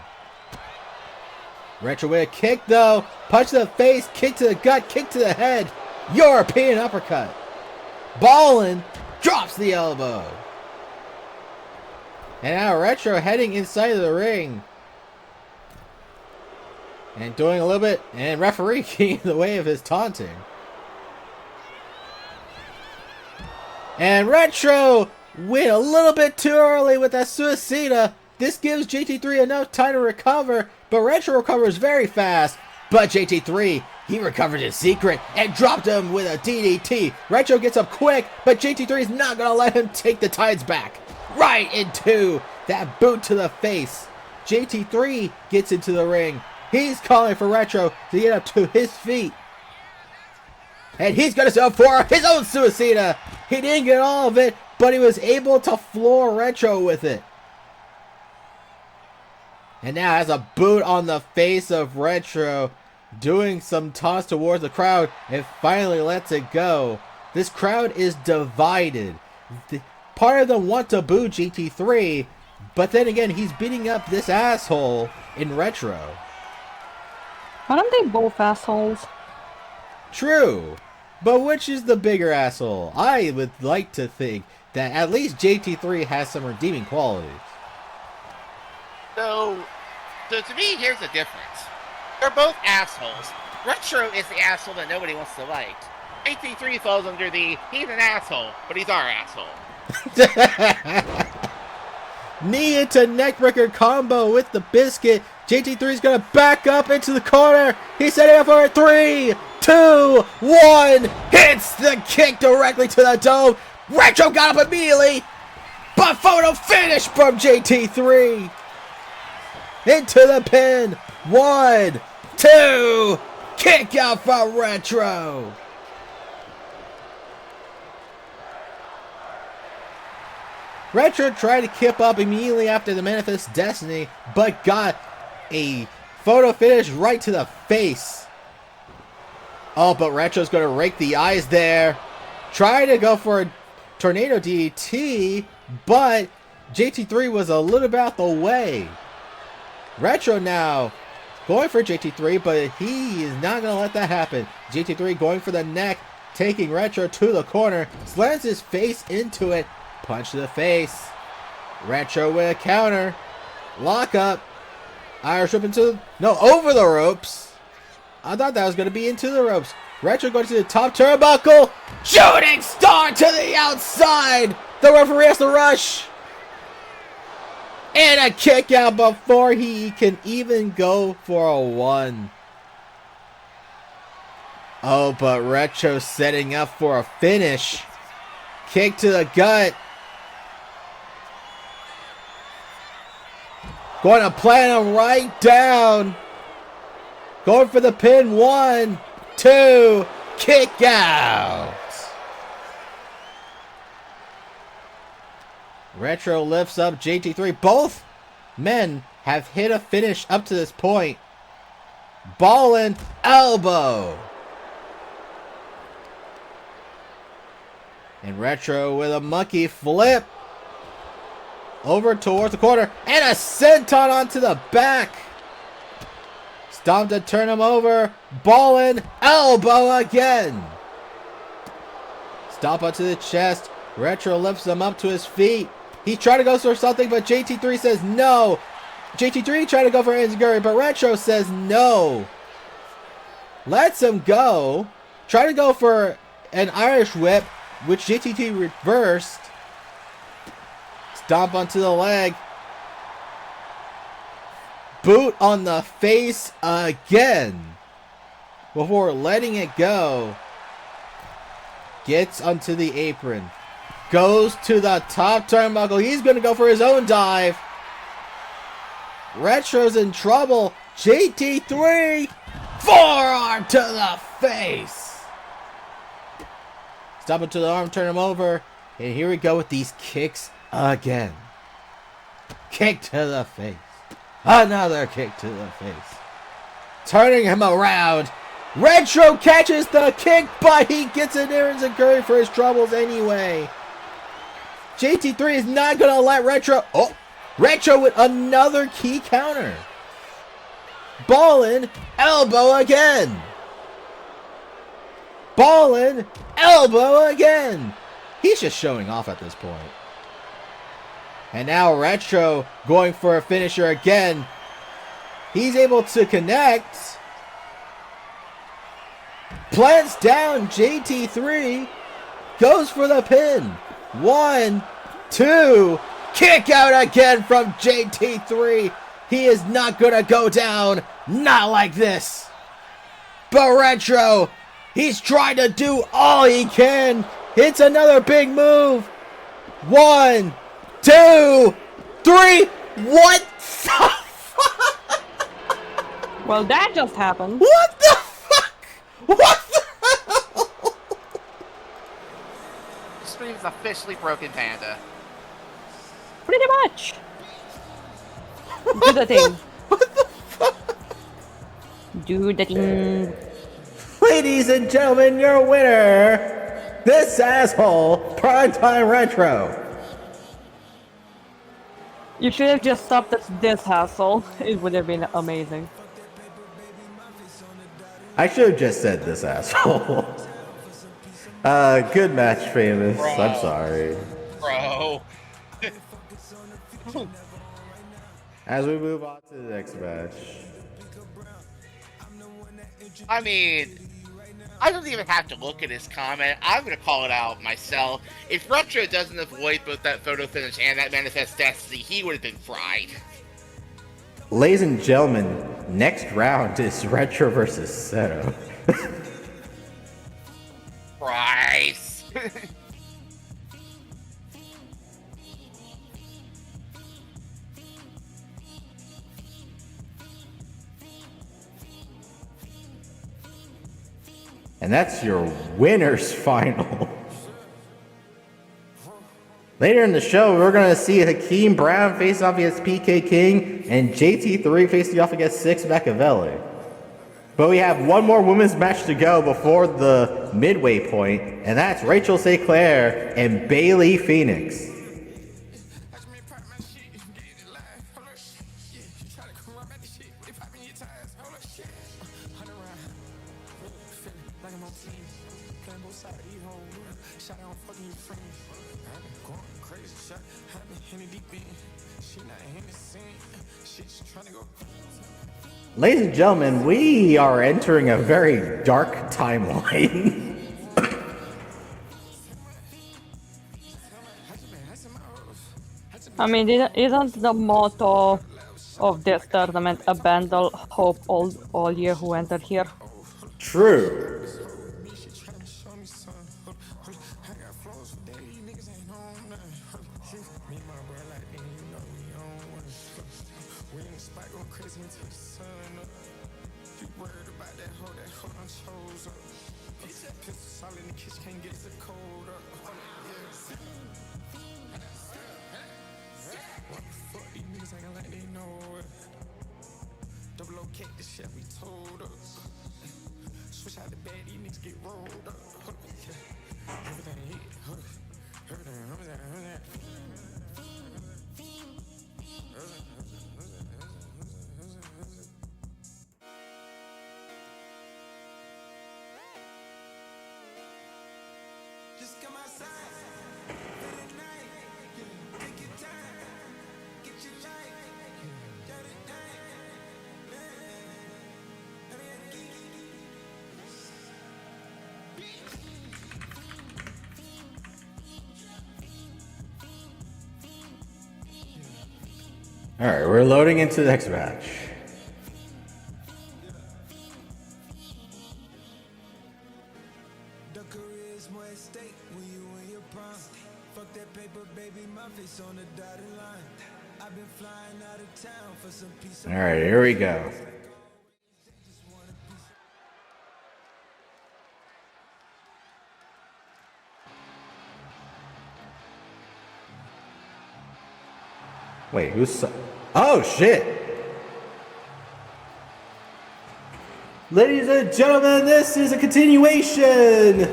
Speaker 4: Retro with a kick though. Punch to the face, kick to the gut, kick to the head. European uppercut. Ballin drops the elbow. And now Retro heading inside of the ring. And doing a little bit, and referee getting in the way of his taunting. And Retro went a little bit too early with that Suicida. This gives JT3 enough time to recover, but Retro recovers very fast. But JT3, he recovered in secret and dropped him with a DDT. Retro gets up quick, but JT3 is not going to let him take the tides back. Right into that boot to the face. JT3 gets into the ring. He's calling for Retro to get up to his feet. And he's going to go for his own Suicida. He didn't get all of it, but he was able to floor Retro with it. And now has a boot on the face of Retro, doing some toss towards the crowd, and finally lets it go. This crowd is divided. Part of them want to boo GT3, but then again, he's beating up this asshole in Retro.
Speaker 5: Aren't they both assholes?
Speaker 4: True, but which is the bigger asshole? I would like to think that at least JT3 has some redeeming qualities.
Speaker 7: So to me, here's the difference. They're both assholes. Retro is the asshole that nobody wants to like. JT3 falls under the, he's an asshole, but he's our asshole.
Speaker 4: Knee into neckbreaker combo with the biscuit. JT3 is going to back up into the corner. He's setting up for a 3, 2, 1. Hits the kick directly to the dome. Retro got up immediately. But photo finish from JT3. Into the pin. 1, 2. Kick out for Retro. Retro tried to keep up immediately after the Manifest Destiny, but got a photo finish right to the face. Oh, but Retro's going to rake the eyes there. Try to go for a Tornado DDT, but JT3 was a little bit out the way. Retro now going for JT3, but he is not going to let that happen. JT3 going for the neck, taking Retro to the corner, slams his face into it. Punch to the face. Retro with a counter. Lock up. Irish whip into... No, over the ropes. I thought that was going to be into the ropes. Retro going to the top turnbuckle. Shooting star to the outside. The referee has to rush. And a kick out before he can even go for a 1. Oh, but Retro setting up for a finish. Kick to the gut. Going to plant him right down. Going for the pin. 1, 2. Kick out. Retro lifts up JT3. Both men have hit a finish up to this point. Ballin' elbow. And Retro with a monkey flip. Over towards the corner. And a senton onto the back. Stomp to turn him over. Ballin' elbow again. Stomp onto the chest. Retro lifts him up to his feet. He tried to go for something, but JT3 says no. JT3 tried to go for Enziguri, but Retro says no. Lets him go. Try to go for an Irish whip. which JTT reversed. Stomp onto the leg. Boot on the face again. Before letting it go. Gets onto the apron. Goes to the top turnbuckle. He's going to go for his own dive. Retro's in trouble. JT3. Forearm to the face. Stop him to the arm. Turn him over. And here we go with these kicks again. Kick to the face. Another kick to the face. Turning him around. Retro catches the kick, but he gets an Aaron Curry for his troubles anyway. JT3 is not going to let Retro... Oh! Retro with another key counter. Ballin, elbow again. Ballin, elbow again. He's just showing off at this point. And now Retro going for a finisher again. He's able to connect. Plants down JT3. Goes for the pin. 1, 2. Kick out again from JT3. He is not going to go down. Not like this. But Retro, he's trying to do all he can. It's another big move. 1, 2, 3. What the fuck?
Speaker 5: Well, that just happened.
Speaker 4: What the fuck? What the hell?
Speaker 7: The stream's officially broken, Panda.
Speaker 5: Pretty much. Do the thing.
Speaker 4: What the fuck?
Speaker 5: Do the thing.
Speaker 4: Ladies and gentlemen, your winner, this asshole, Primetime Retro.
Speaker 5: You should have just stopped at this hassle. It would have been amazing.
Speaker 4: I should have just said this asshole. Good match, Famous.
Speaker 7: Bro.
Speaker 4: I'm sorry.
Speaker 7: Bro.
Speaker 4: As we move on to the next match.
Speaker 7: I mean, I don't even have to look at his comment. I'm going to call it out myself. If Retro doesn't avoid both that photo finish and that Manifest Destiny, he would have been fried.
Speaker 4: Ladies and gentlemen, next round is Retro versus Seto.
Speaker 7: Price.
Speaker 4: And that's your winner's final. Later in the show, we're going to see Hakeem Brown face off against PK King and JT3 facing off against Six Machiavelli. But we have one more women's match to go before the midway point, and that's Rachel St. Clair and Bailey Phoenix. Ladies and gentlemen, we are entering a very dark timeline.
Speaker 5: I mean, isn't the motto of this tournament abandon hope all ye who enter here?
Speaker 4: True.
Speaker 9: Just come outside for the night. Take your time, get your life. Got it
Speaker 4: All right, we're loading into the next match.
Speaker 9: The career is more at stake when you in your prime. Fuck that paper, baby, my face on the dotted line. I've been flying out of town for some peace of
Speaker 4: All right, here we go. Wait, who's... Oh, shit! Ladies and gentlemen, this is a continuation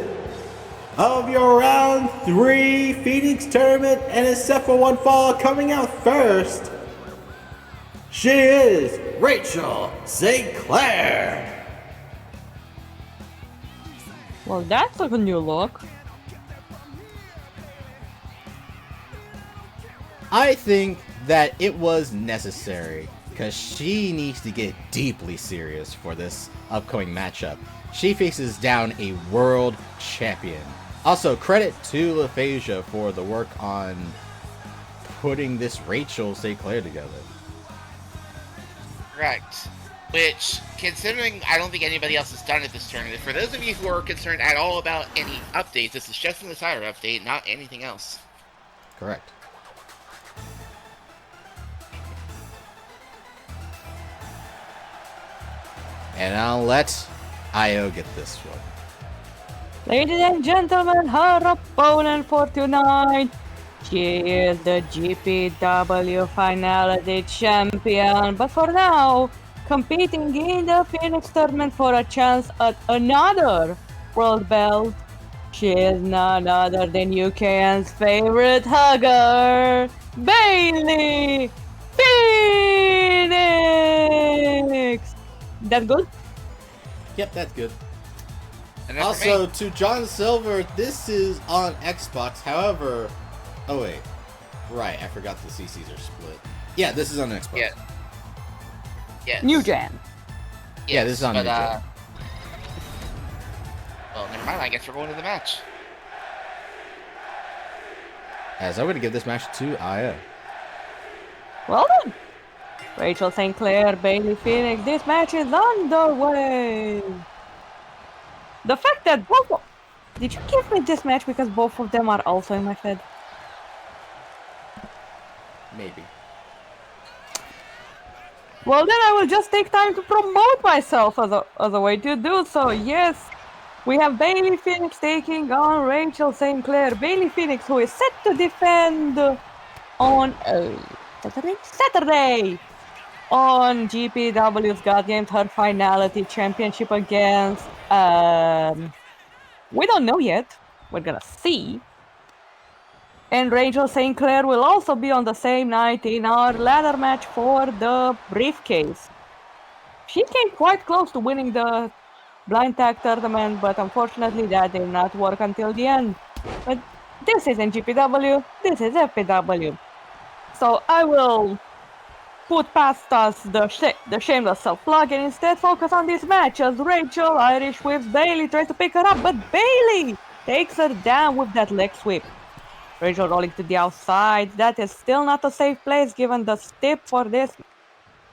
Speaker 4: of your round 3 Phoenix tournament, and except for one fall, coming out first, she is Rachel St. Clair.
Speaker 5: Well, that's like a new look.
Speaker 4: I think that it was necessary because she needs to get deeply serious for this upcoming matchup. She faces down a world champion. Also, credit to LaPhasia for the work on putting this Rachel St. Clair together.
Speaker 7: Correct. Which, considering I don't think anybody else has done it this tournament, for those of you who are concerned at all about any updates, this is just an insider update, not anything else.
Speaker 4: Correct. And I'll let Io get this one.
Speaker 5: Ladies and gentlemen, her opponent for tonight, she is the GPW Finality Champion, but for now, competing in the Phoenix Tournament for a chance at another World Belt, she is none other than UKN's favorite hugger, Bailey Phoenix! That good?
Speaker 4: Yep, that's good.
Speaker 7: And then for
Speaker 4: Also,
Speaker 7: me,
Speaker 4: to John Silver, this is on Xbox. However, oh wait, right, I forgot the CCs are split. Yeah, this is on Xbox.
Speaker 7: yeah. Yes.
Speaker 5: New Gen.
Speaker 4: Yeah, this is on
Speaker 7: but,
Speaker 4: New Gen.
Speaker 7: well, never mind, I guess we're going to the match.
Speaker 4: As I'm going to give this match to Io.
Speaker 5: Well done. Rachel St. Clair, Bailey Phoenix, this match is underway. The fact that both of... Did you give me this match because both of them are also in my Fed?
Speaker 4: Maybe.
Speaker 5: Well then I will just take time to promote myself as a way to do so. Yes, we have Bailey Phoenix taking on Rachel St. Clair. Bailey Phoenix, who is set to defend on Saturday on GPW's God Games her Finality Championship against we don't know yet. We're gonna see. And Rachel St. Clair will also be on the same night in our ladder match for the briefcase. She came quite close to winning the blind tag tournament, but unfortunately that did not work until the end. But this isn't GPW, this is FPW. So I will put past us the shameless self-plug and instead focus on this match as Rachel Irish whips Bailey, tries to pick her up, but Bailey takes her down with that leg sweep. Rachel rolling to the outside. That is still not a safe place given the stip for this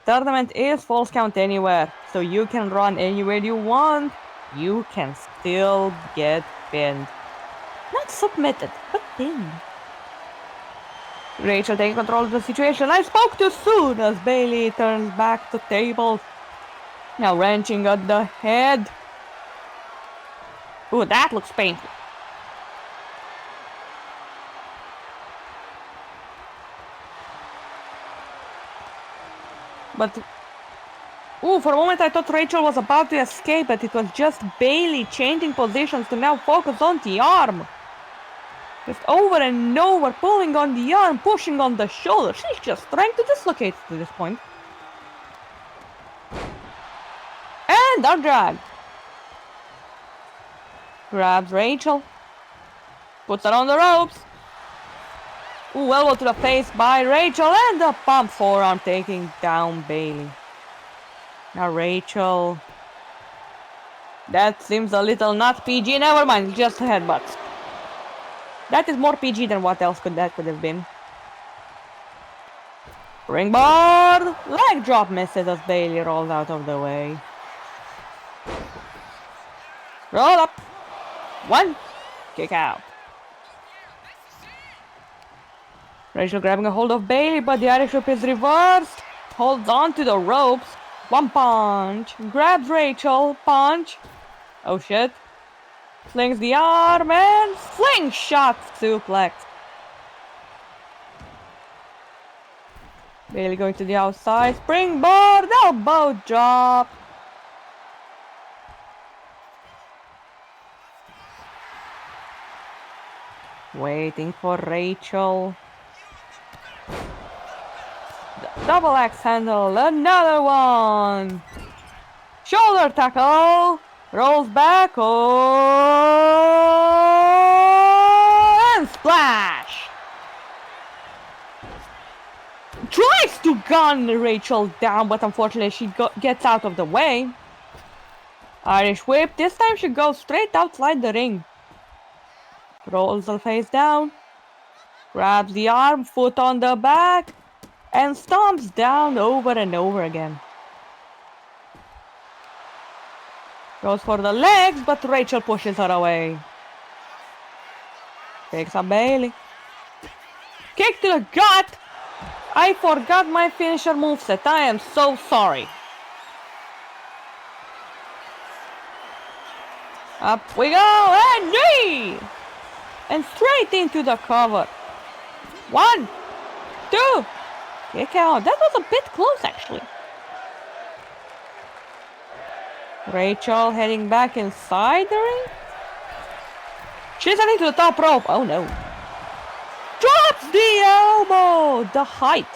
Speaker 5: tournament is false count anywhere. So you can run anywhere you want. You can still get pinned. Not submitted, but pinned. Rachel taking control of the situation. I spoke too soon as Bailey turns back to tables. Now wrenching at the head. Ooh, that looks painful. But, ooh, for a moment I thought Rachel was about to escape, but it was just Bailey changing positions to now focus on the arm. Just over and over, pulling on the arm, pushing on the shoulder. She's just trying to dislocate to this point. And our drag. Grabs Rachel. Puts her on the ropes. Ooh, elbow to the face by Rachel and the pump forearm taking down Bailey. Now Rachel. That seems a little not PG. Never mind, just headbutts. That is more PG than what else that could have been. Springboard! Leg drop misses as Bailey rolls out of the way. Roll up. 1. Kick out. Rachel grabbing a hold of Bailey, but the Irish whip is reversed. Holds on to the ropes. 1 punch. Grabs Rachel. Punch. Oh shit. Slings the arm and slingshot suplex. Bailey going to the outside. Springboard. Elbow drop. Waiting for Rachel. Double axe handle. Another one. Shoulder tackle. Rolls back. Oh, and splash. Tries to gun Rachel down, but unfortunately she gets out of the way. Irish whip. This time she goes straight outside the ring. Rolls the face down. Grabs the arm, foot on the back, and stomps down over and over again. Goes for the legs, but Rachel pushes her away. Takes up Bailey. Kick to the gut. I forgot my finisher moveset. I am so sorry. Up we go, and knee! And straight into the cover. 1, 2. Kick out. That was a bit close, actually. Rachel heading back inside the ring. She's heading to the top rope. Oh no. Drops the elbow. The height.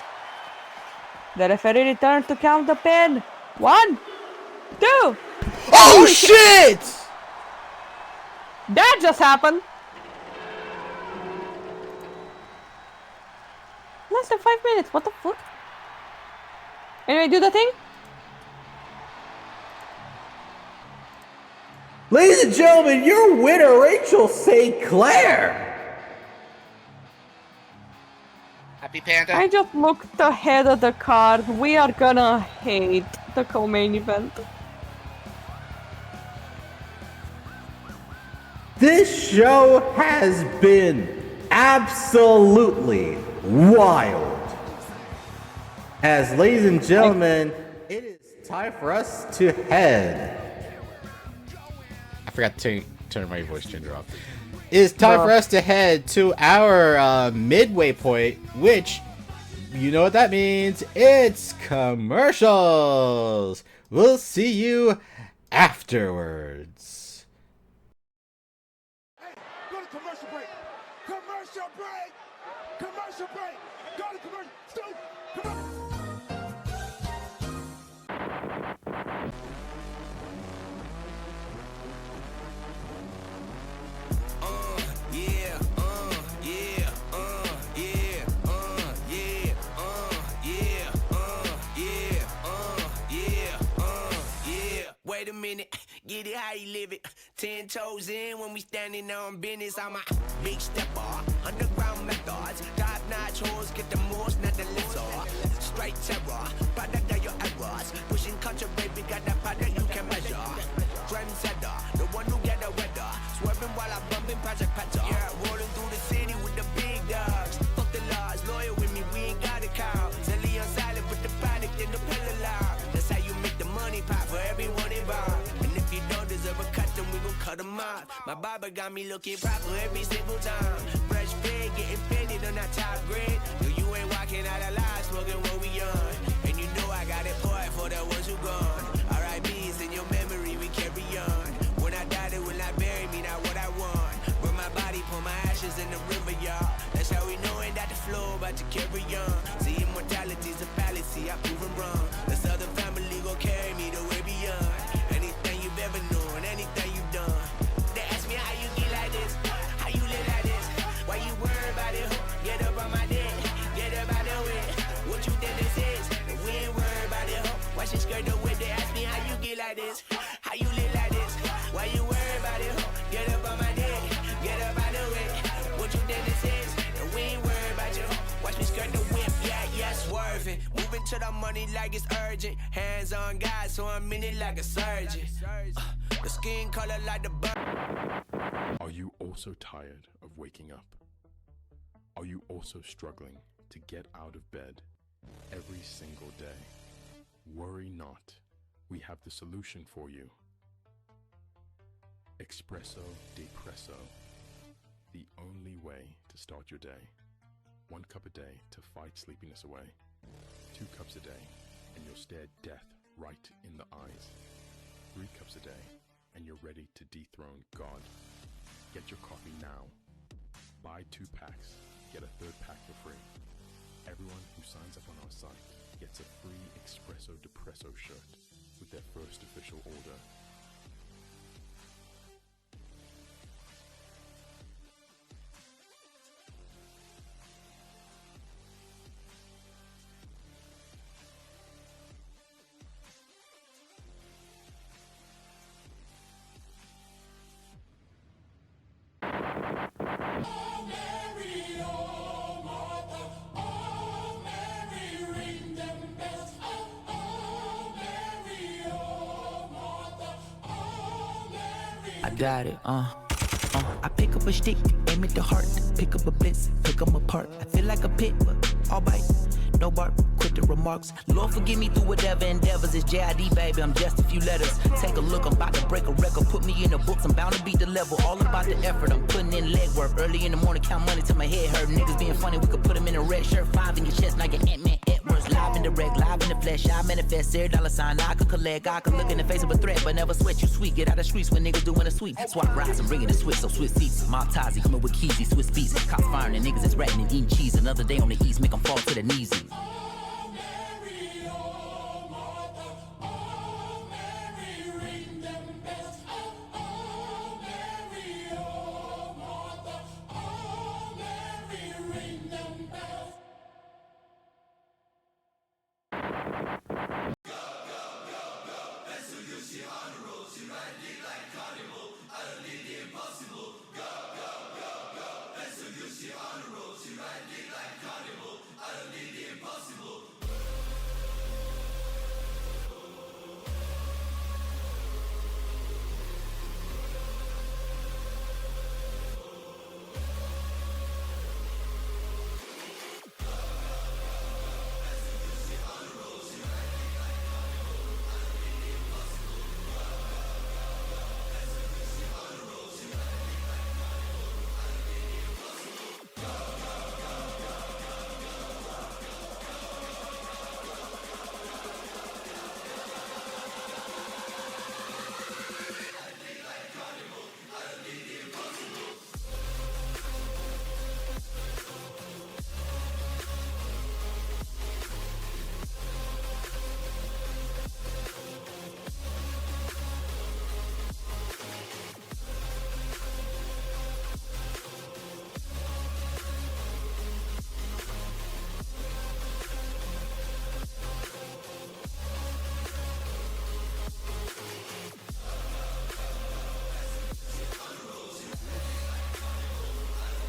Speaker 5: The referee returns to count the pin. 1, 2.
Speaker 4: Oh shit!
Speaker 5: That just happened. Less than 5 minutes. What the fuck? Anyway, do the thing.
Speaker 4: Ladies and gentlemen, your winner, Rachel St. Clair.
Speaker 7: Happy Panda.
Speaker 5: I just looked ahead at the card. We are gonna hate the co-main event.
Speaker 4: This show has been absolutely wild. As ladies and gentlemen, it is time for us to head. I forgot to turn my voice changer off. It is time for us to head to our midway point, which, you know what that means. It's commercials. We'll see you afterwards.
Speaker 9: Hey, go to commercial break. Commercial break. Commercial break. Go to commercial. Stu,
Speaker 10: Wait a minute, get it how you live it. 10 toes in when we standing on business. I'm a big stepper, underground methods. Top-notch hoes, get the most, not the lizard. Straight terror, product of your errors. Pushing culture, baby, got that product you can measure. Trendsetter, the one who get the weather. Swerving while I'm bumping Project Petter. Yeah, rolling through the city with the big dogs. Fuck the laws, loyal with me, we ain't got a cow. Zelly on silent, put the product in the pillar loud. That's how you make the money pop for everyone involved. And if you don't deserve a cut, then we gon' cut them off. My barber got me looking proper every single time. Fresh fade, getting painted on that top grade. No, you ain't walking out alive, smoking what we on. And you know I got it for the ones who gone. R.I.P.'s in your memory, we carry on. When I die, they will not bury me, not what I want. Burn my body, pour my ashes in the river, y'all. That's how we knowin' that the flow about to carry on. See, immortality's a fallacy, I prove 'em wrong. This other family gon' carry me the way beyond. Anything you've ever known, anything you've done. They ask me how you get like this, how you live like this. Why you worry about it? Get up on my dick, get up out the way. to the money like it's urgent. Hands on God, so I'm in it like a surgeon. The skin color like the bird.
Speaker 11: Are you also tired of waking up? Are you also struggling to get out of bed every single day? Worry not, we have the solution for you. Espresso Depresso, the only way to start your day. 1 cup a day to fight sleepiness away. 2 cups a day and you'll stare death right in the eyes. 3 cups a day and you're ready to dethrone God. Get your coffee now. Buy 2 packs, get a 3rd pack for free. Everyone who signs up on our site gets a free Espresso Depresso shirt with their first official order.
Speaker 12: I got it, I pick up a stick, aim at the heart, pick up a blitz, pick them apart. I feel like a pit, but all bite, no bark, quit the remarks. Lord forgive me through whatever endeavors. It's JID, baby, I'm just a few letters. Take a look, I'm about to break a record. Put me in the books, I'm bound to beat the level. All about the effort, I'm putting in legwork. Early in the morning, count money till my head hurt. Niggas being funny, we could put them in a red shirt. 5 in your chest, now you're Ant-Man Edwards. Live in the reg, live in the flesh. I manifest, every dollar sign I could collect. I could look in the face of a threat, but never sweat you sweet. Get out of the streets when niggas doing a sweep. Swap rides, I'm bringing the switch, so Swiss seats. Mob Tazi, coming with Keezy, Swiss beats. Cops firing and niggas is ratting and eating cheese. Another day on the east, make them fall to their knees.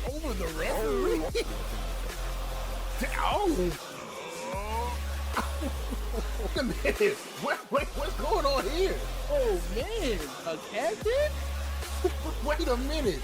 Speaker 13: Over the referee? Oh! Wait a minute. What's going on here?
Speaker 6: Oh man, a captain?
Speaker 13: Wait a minute.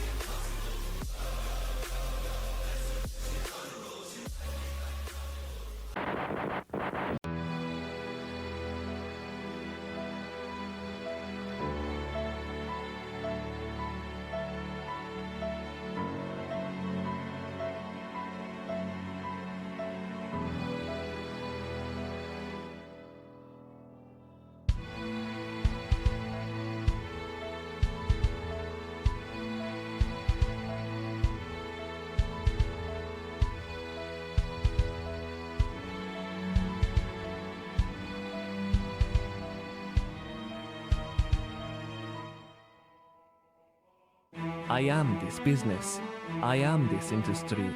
Speaker 14: I am this business. I am this industry.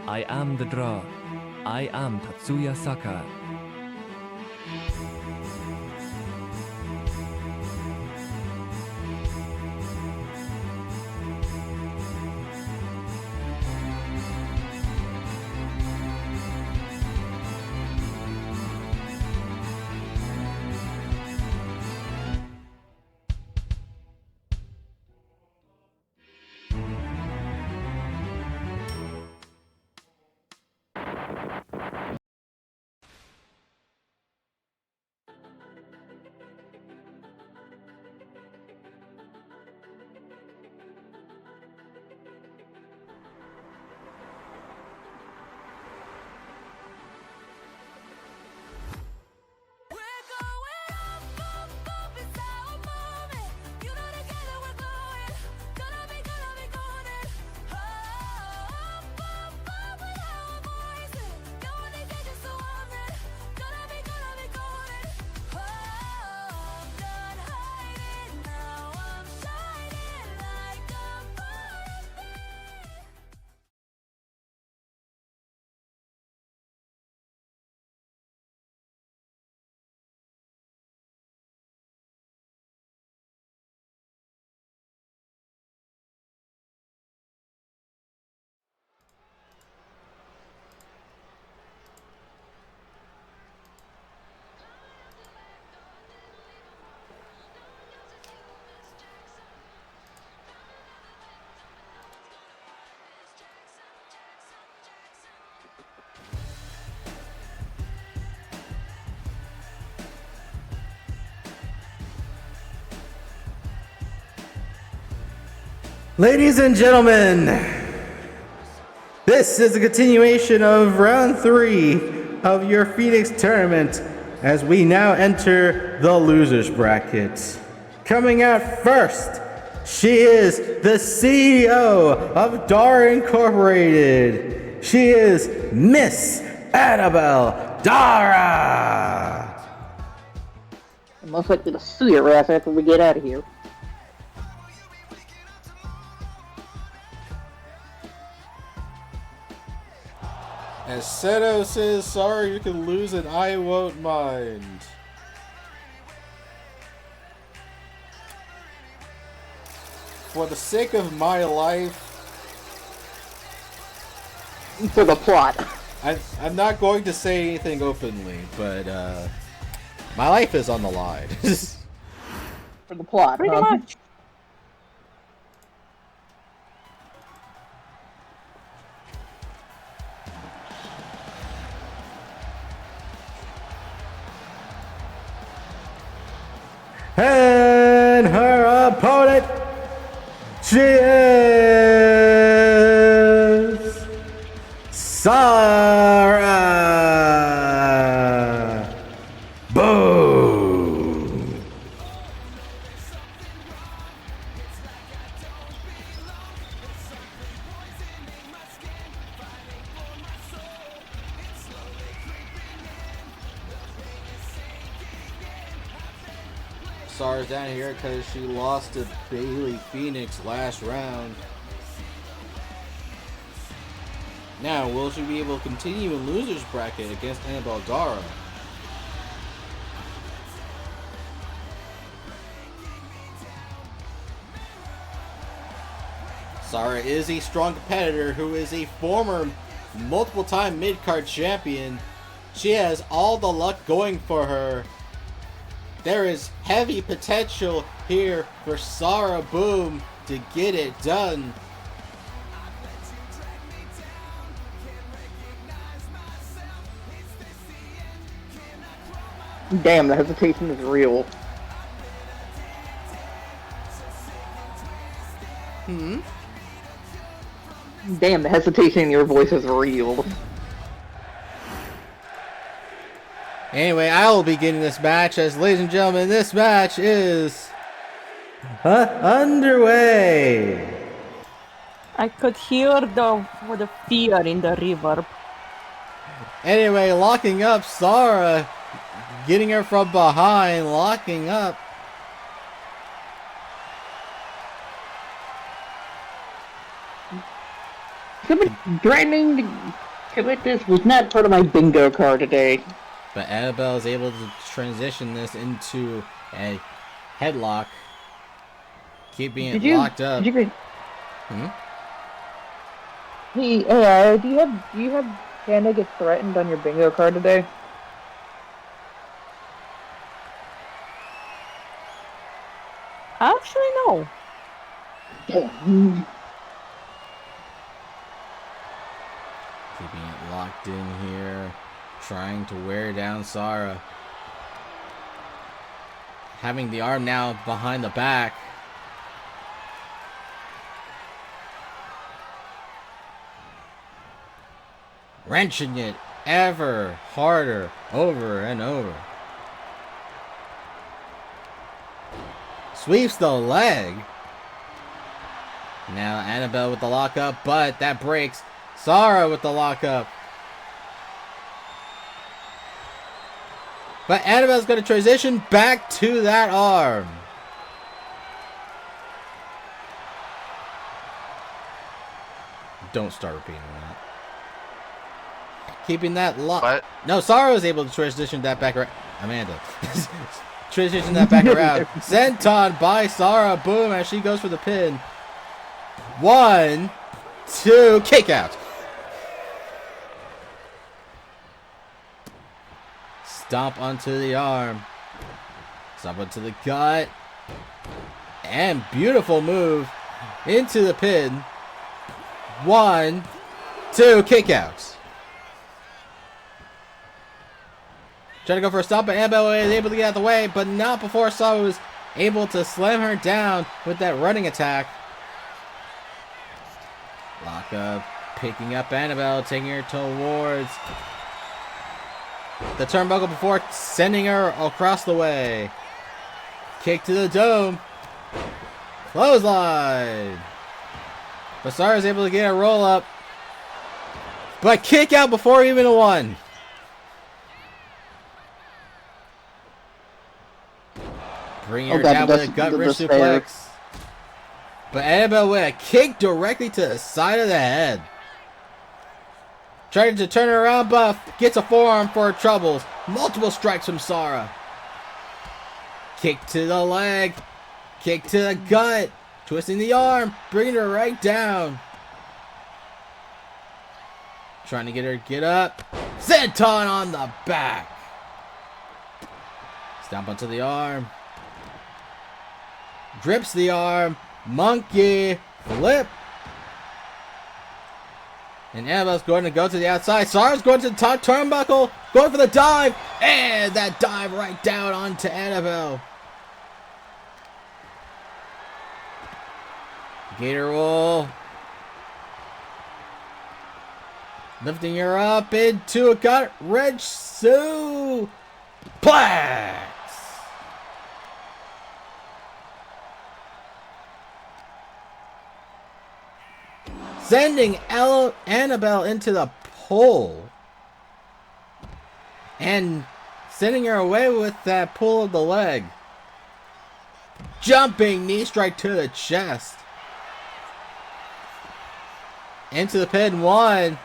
Speaker 14: I am the draw. I am Tatsuya Sakai.
Speaker 4: Ladies and gentlemen, this is a continuation of round 3 of your Phoenix tournament as we now enter the losers bracket. Coming out first, she is the CEO of Dara Incorporated. She is Miss Annabelle Dara.
Speaker 5: I'm most likely to sue your ass after we get out of here.
Speaker 4: As Seto says, sorry you can lose and I won't mind. For the sake of my life...
Speaker 5: For the plot.
Speaker 4: I'm not going to say anything openly, but my life is on the line.
Speaker 5: For the plot, pretty much.
Speaker 4: And her opponent, she is Sarah Boom. Sarah's down here because she lost to Bailey Phoenix last round. Now, will she be able to continue in losers bracket against Annabelle Dara? Sarah is a strong competitor who is a former multiple-time mid-card champion. She has all the luck going for her. There is heavy potential here for Sarah Boom to get it done.
Speaker 5: Damn, the hesitation is real. Damn, the hesitation in your voice is real.
Speaker 4: Anyway, I will be getting this match as, ladies and gentlemen, this match is underway.
Speaker 5: I could hear the fear in the reverb.
Speaker 4: Anyway, locking up Sarah, getting her from behind, locking up.
Speaker 5: Threatening to commit this was not part of my bingo card today.
Speaker 4: But Annabelle is able to transition this into a headlock, keeping it locked up.
Speaker 5: Hey, do you have Panda get threatened on your bingo card today? Actually, no.
Speaker 4: Keeping it locked in here, trying to wear down Sarah. Having the arm now behind the back. Wrenching it ever harder, over and over. Sweeps the leg. Now Annabelle with the lockup, but that breaks. Sarah with the lockup. But Annabelle's going to transition back to that arm. Don't start repeating that. Keeping that lock.
Speaker 7: What?
Speaker 4: No, Sarah was able to transition that back around. Amanda. Transition that back around. Senton by Sarah. Boom, as she goes for the pin. 1, 2, kick out. Stomp onto the arm. Stomp onto the gut. And beautiful move into the pin. 1, 2, kick outs. Trying to go for a stomp, but Annabelle is able to get out of the way, but not before Sarah was able to slam her down with that running attack. Asuka picking up Annabelle, taking her towards the turnbuckle before sending her across the way. Kick to the dome. Clothesline. Basara is able to get a roll up. But kick out before even a one. Bringing her down with a gut wrench suplex. But Annabelle with a kick directly to the side of the head. Trying to turn her around, but gets a forearm for her troubles. Multiple strikes from Sarah. Kick to the leg. Kick to the gut. Twisting the arm. Bringing her right down. Trying to get her to get up. Senton on the back. Stomp onto the arm. Grips the arm. Monkey flip. And Annabelle's going to go to the outside. Sarah's going to the top turnbuckle. Going for the dive. And that dive right down onto Annabelle. Gator roll. Lifting her up into a gut wrench suplex. Sending Annabelle into the pole. And sending her away with that pull of the leg. Jumping knee strike to the chest. Into the pin. 1,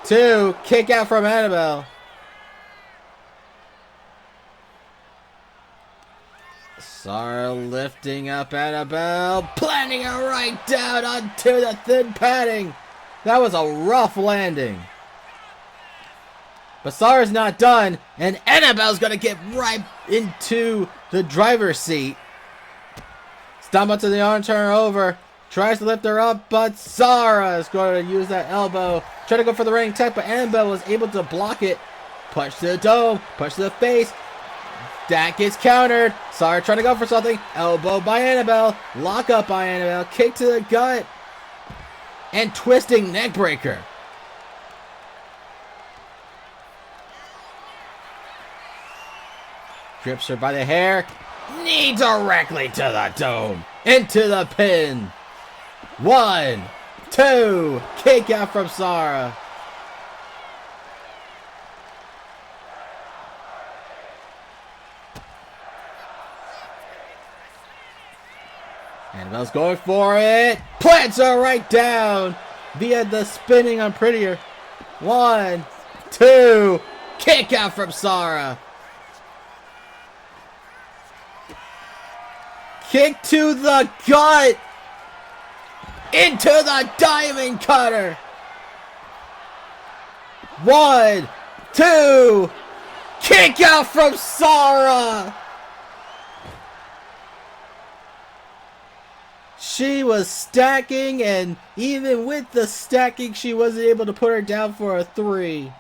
Speaker 4: 2. Kick out from Annabelle. Sarah lifting up Annabelle, planting her right down onto the thin padding. That was a rough landing. But Sarah's not done, and Annabelle's going to get right into the driver's seat. Stomp onto the arm, turn her over. Tries to lift her up, but Sarah is going to use that elbow. Try to go for the running tech, but Annabelle was able to block it. Punch to the dome, punch to the face. That gets countered. Sarah trying to go for something. Elbow by Annabelle. Lock up by Annabelle. Kick to the gut. And twisting neck breaker. Grips her by the hair. Knee directly to the dome. Into the pin. 1, 2. Kick out from Sarah. Annabelle's going for it. Plants her right down via the spinning on Prettier. 1, 2. Kick out from Sarah. Kick to the gut. Into the diamond cutter. 1, 2. Kick out from Sarah. She was stacking, and even with the stacking, she wasn't able to put her down for a 3.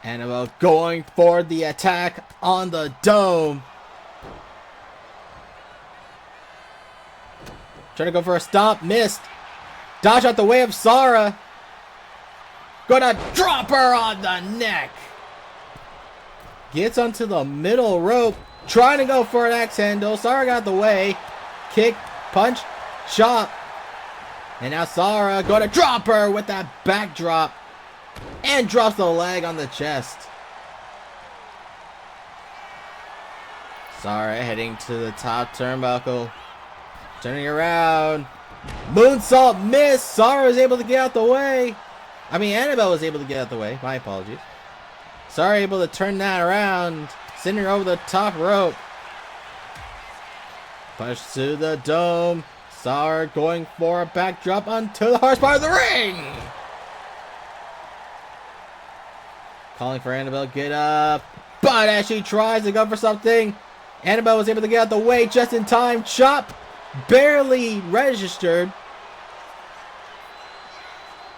Speaker 4: Annabelle going for the attack on the dome. Trying to go for a stomp, missed. Dodge out the way of Sarah. Gonna drop her on the neck. Gets onto the middle rope. Trying to go for an axe handle. Sarah got the way. Kick, punch, chop. And now Sarah going to drop her with that backdrop. And drops the leg on the chest. Sarah heading to the top turnbuckle. Turning around. Moonsault miss. Sarah was able to get out the way. I mean, Annabelle was able to get out the way. My apologies. Sarah able to turn that around. Send her over the top rope. Push to the dome. Sarah going for a backdrop onto the hardest part of the ring. Calling for Annabelle, get up. But as she tries to go for something, Annabelle was able to get out the way just in time. Chop barely registered.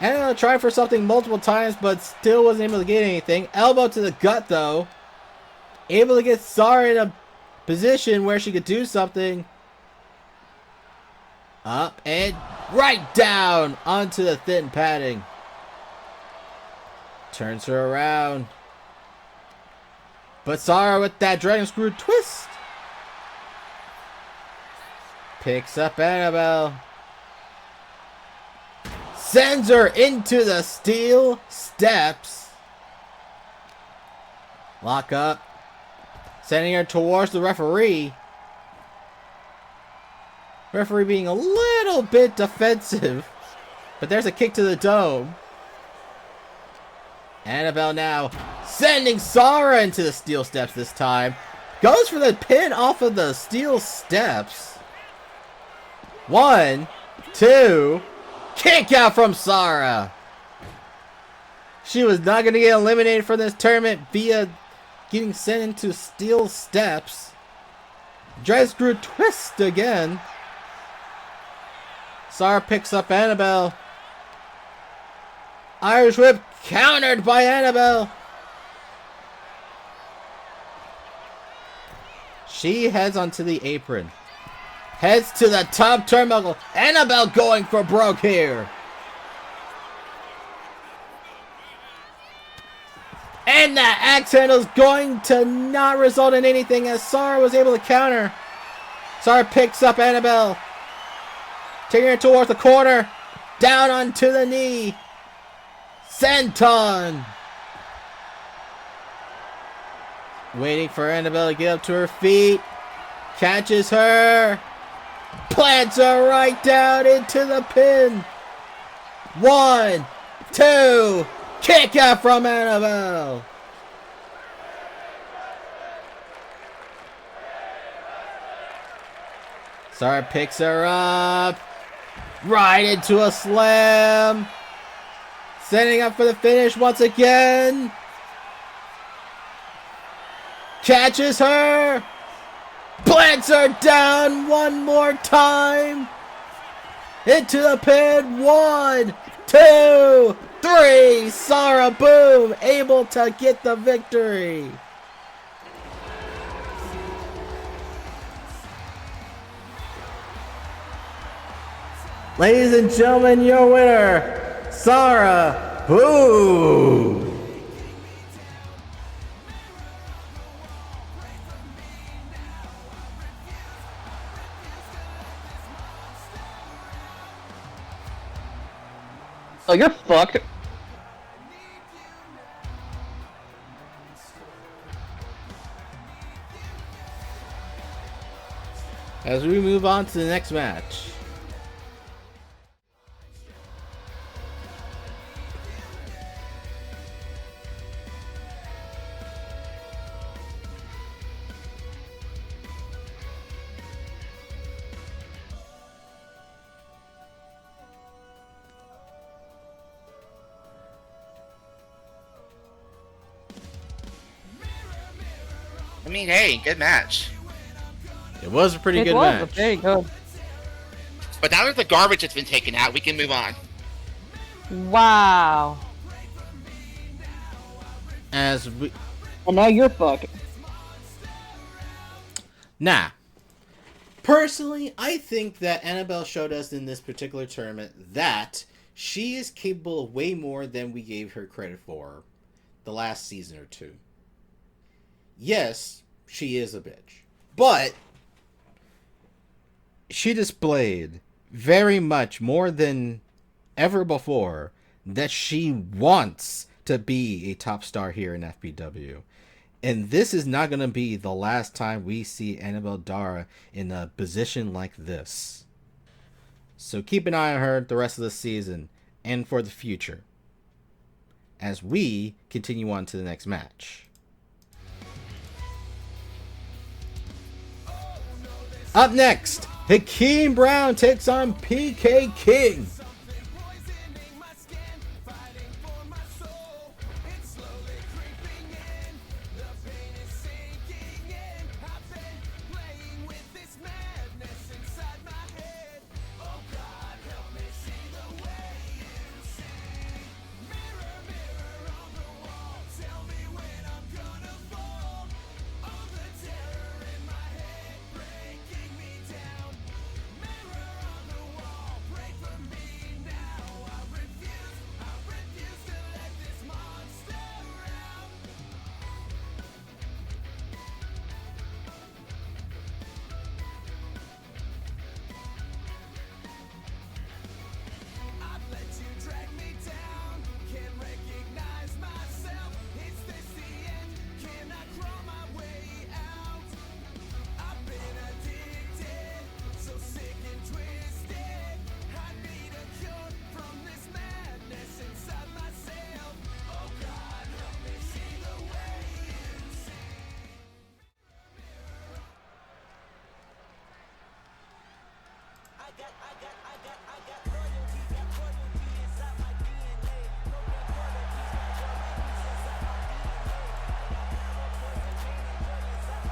Speaker 4: Annabelle tried for something multiple times, but still wasn't able to get anything. Elbow to the gut, though. Able to get Sarah in a position where she could do something. Up and right down onto the thin padding. Turns her around. But Sarah with that dragon screw twist. Picks up Annabelle. Sends her into the steel steps. Lock up. Sending her towards the referee. Referee being a little bit defensive. But there's a kick to the dome. Annabelle now sending Sarah into the steel steps this time. Goes for the pin off of the steel steps. 1, 2. Kick out from Sarah. She was not going to get eliminated from this tournament via getting sent into steel steps. Dragon screw twist again. Sarah picks up Annabelle. Irish whip countered by Annabelle. She heads onto the apron. Heads to the top turnbuckle. Annabelle going for broke here. And that axe handle is going to not result in anything as Sarah was able to counter. Sarah picks up Annabelle. Taking her towards the corner. Down onto the knee. Senton. Waiting for Annabelle to get up to her feet. Catches her. Plants her right down into the pin. 1, 2. Kick out from Annabelle. Sarah picks her up. Right into a slam. Setting up for the finish once again. Catches her. Plants her down one more time. Into the pin. 1, 2, 3. Sarah, boom. Able to get the victory. Ladies and gentlemen, your winner, Sarah, boom.
Speaker 5: Oh, you're fucked.
Speaker 4: As we move on to the next match.
Speaker 7: I mean, hey, good match.
Speaker 4: It was a pretty good match.
Speaker 5: Very good.
Speaker 7: But now that the garbage has been taken out, we can move on.
Speaker 5: Wow.
Speaker 4: As we...
Speaker 5: And now you're fucked.
Speaker 4: Nah. Personally, I think that Annabelle showed us in this particular tournament that she is capable of way more than we gave her credit for the last season or two. Yes, she is a bitch. But she displayed very much more than ever before that she wants to be a top star here in FPW. And this is not going to be the last time we see Annabelle Dara in a position like this. So keep an eye on her the rest of the season and for the future as we continue on to the next match. Up next, Hakeem Brown takes on PK King.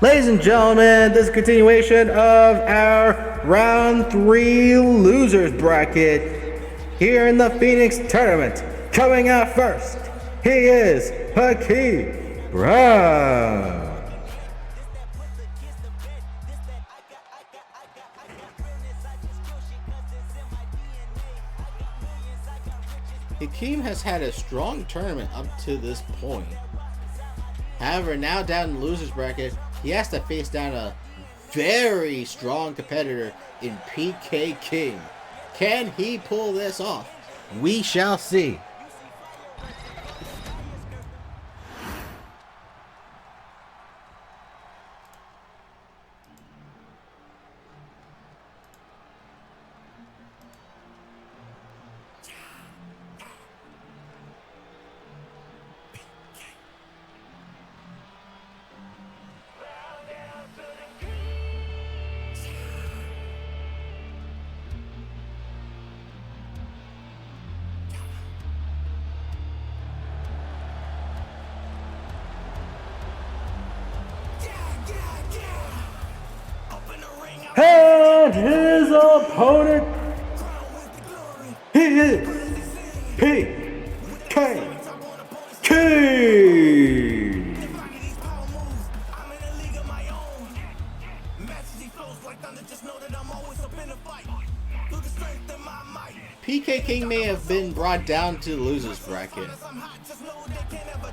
Speaker 4: Ladies and gentlemen, this is a continuation of our round 3 losers bracket here in the Phoenix tournament. Coming out first, he is Hakeem Brown. Hakeem has had a strong tournament up to this point. However, now down in the losers bracket, he has to face down a very strong competitor in PK King. Can he pull this off? We shall see. And his opponent, he is PK King. PK King may have been brought down to the losers bracket,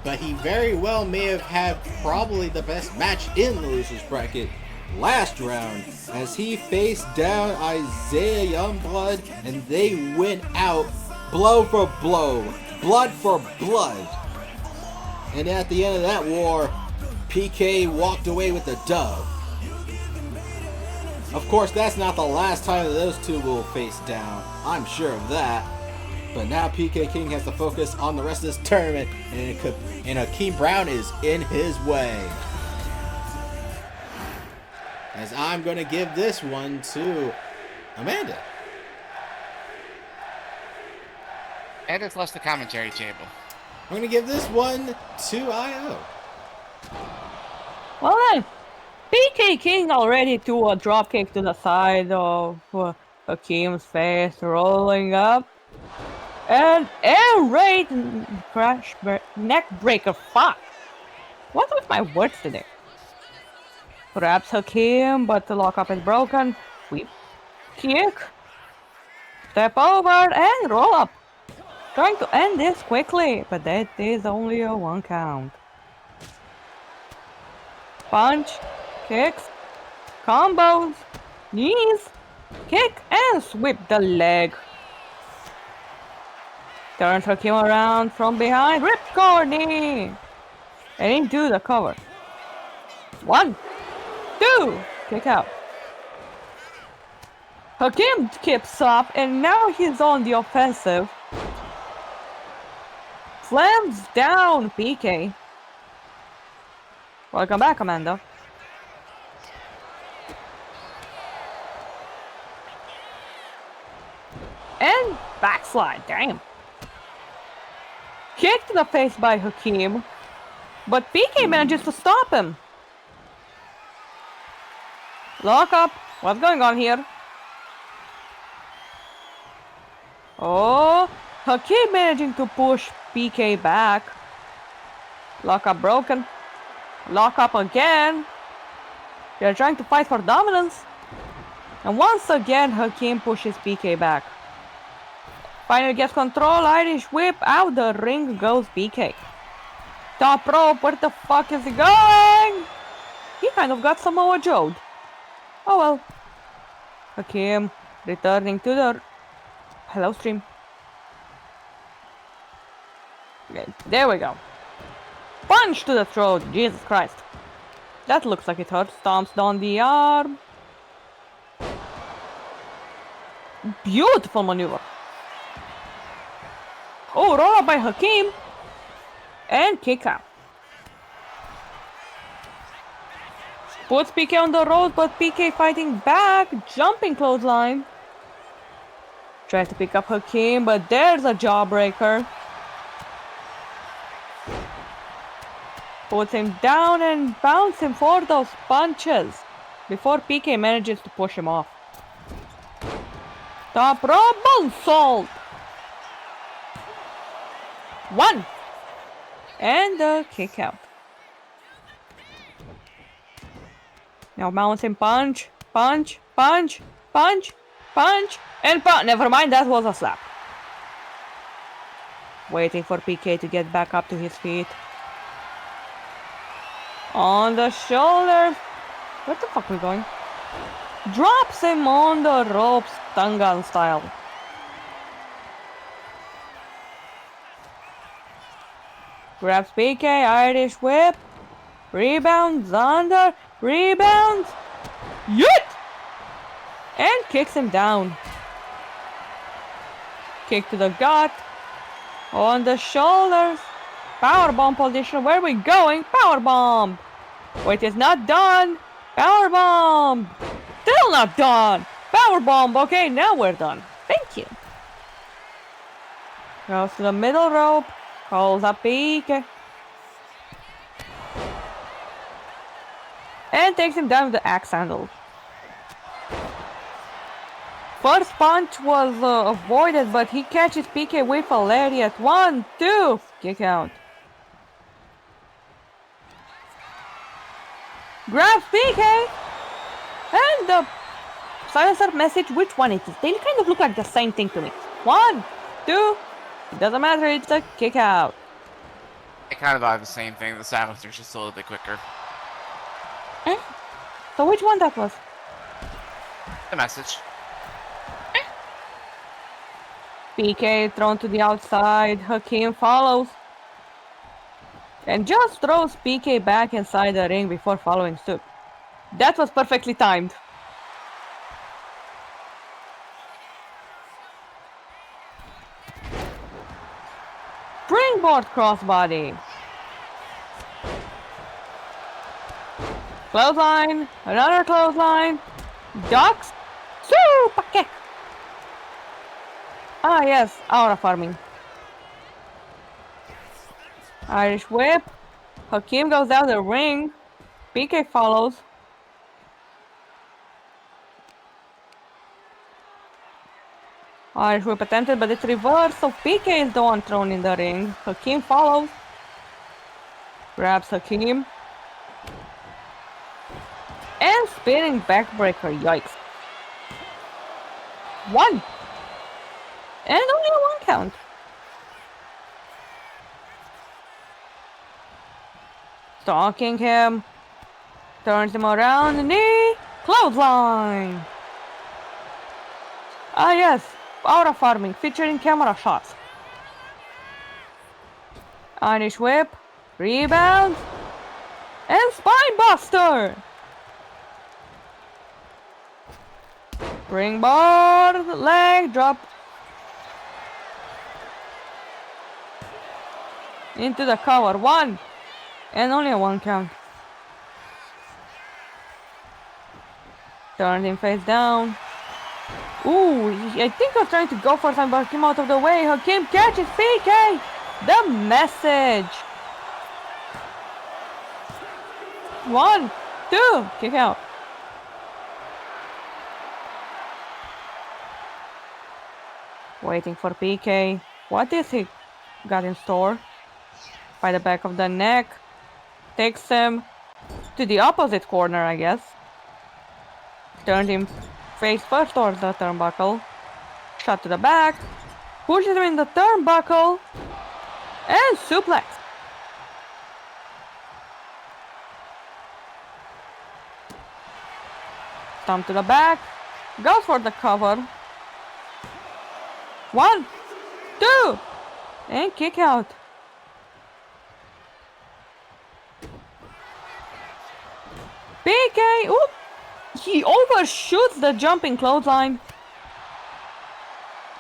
Speaker 4: but he very well may have had probably the best match in the losers bracket last round, as he faced down Isaiah Youngblood, and they went out blow for blow, blood for blood. And at the end of that war, PK walked away with the dub. Of course, that's not the last time that those two will face down. I'm sure of that. But now PK King has to focus on the rest of this tournament, and Hakeem Brown is in his way. As I'm going to give this one to Amanda.
Speaker 7: And it's left the commentary table.
Speaker 4: I'm going to give this one to IO.
Speaker 5: Well then, PK King already threw a dropkick to the side of Hakeem's face, rolling up. And air raid crash neck breaker. Fuck. What's with my words today? Grabs Hakeem, but the lockup is broken. Sweep. Kick. Step over and roll up. Trying to end this quickly, but that is only a 1 count. Punch. Kicks. Combos. Knees. Kick and sweep the leg. Turns Hakeem around from behind. Ripcord knee. And into the cover. 1, 2, kick out. Hakeem keeps up, and now he's on the offensive. Slams down PK. Welcome back, Amanda. And backslide, damn. Kick to the face by Hakeem, but PK manages to stop him. Lock up. What's going on here? Oh, Hakeem managing to push PK back. Lock up broken. Lock up again. They're trying to fight for dominance. And once again, Hakeem pushes PK back. Finally gets control. Irish whip. Out the ring goes PK. Top rope. Where the fuck is he going? He kind of got Samoa Joe'd. Oh well. Hakeem returning to the hello stream. Okay, there we go. Punch to the throat. Jesus Christ. That looks like it hurts. Stomps down the arm. Beautiful maneuver. Oh, roll up by Hakeem. And kick out. Puts PK on the road, but PK fighting back. Jumping clothesline. Tries to pick up Hakeem, but there's a jawbreaker. Puts him down and bounces him for those punches before PK manages to push him off. Top rope moonsault. 1. And a kick out. Now bouncing punch, punch, punch, punch, punch, and punch. Never mind, that was a slap. Waiting for PK to get back up to his feet. On the shoulders. Where the fuck are we going? Drops him on the ropes, Tangan style. Grabs PK, Irish whip. Rebounds under. Rebounds. Yeet! And kicks him down. Kick to the gut. On the shoulders. Powerbomb position. Where are we going? Powerbomb. Wait, it's not done. Powerbomb. Still not done. Powerbomb. Okay, now we're done. Thank you. Goes to the middle rope. Calls up PK. And takes him down with the axe handle. First punch was avoided, but he catches PK with a lariat. 1, 2. Kick out. Grabs PK. And the silencer message, which one it is? They kind of look like the same thing to me. 1, 2. It doesn't matter, it's a kick out.
Speaker 7: They kind of are the same thing. The silencer's just a little bit quicker.
Speaker 5: So which one that was?
Speaker 7: The message.
Speaker 5: PK thrown to the outside. Hakeem follows. And just throws PK back inside the ring before following suit. That was perfectly timed. Springboard crossbody. Clothesline. Another clothesline. Ducks. Super kick. Ah yes, aura farming. Irish whip. Hakeem goes down the ring. PK follows. Irish whip attempted, but it's reversed, so PK is the one thrown in the ring. Hakeem follows. Grabs Hakeem. And spinning backbreaker, yikes. 1. And only a 1 count. Stalking him. Turns him around. Knee. Clothesline. Ah yes. Aura farming featuring camera shots. Irish whip. Rebound. And spinebuster. Springboard. Leg drop. Into the cover. 1. And only a 1 count. Turned him face down. Ooh, I think I was trying to go for some, but came out of the way. Hakeem catches PK. The message. 1, 2. Kick out. Waiting for PK. What is he got in store? By the back of the neck. Takes him to the opposite corner, I guess. Turned him face first towards the turnbuckle. Shot to the back. Pushes him in the turnbuckle. And suplex. Stomp to the back. Goes for the cover. 1, 2. And kick out. PK, oop! He overshoots the jumping clothesline.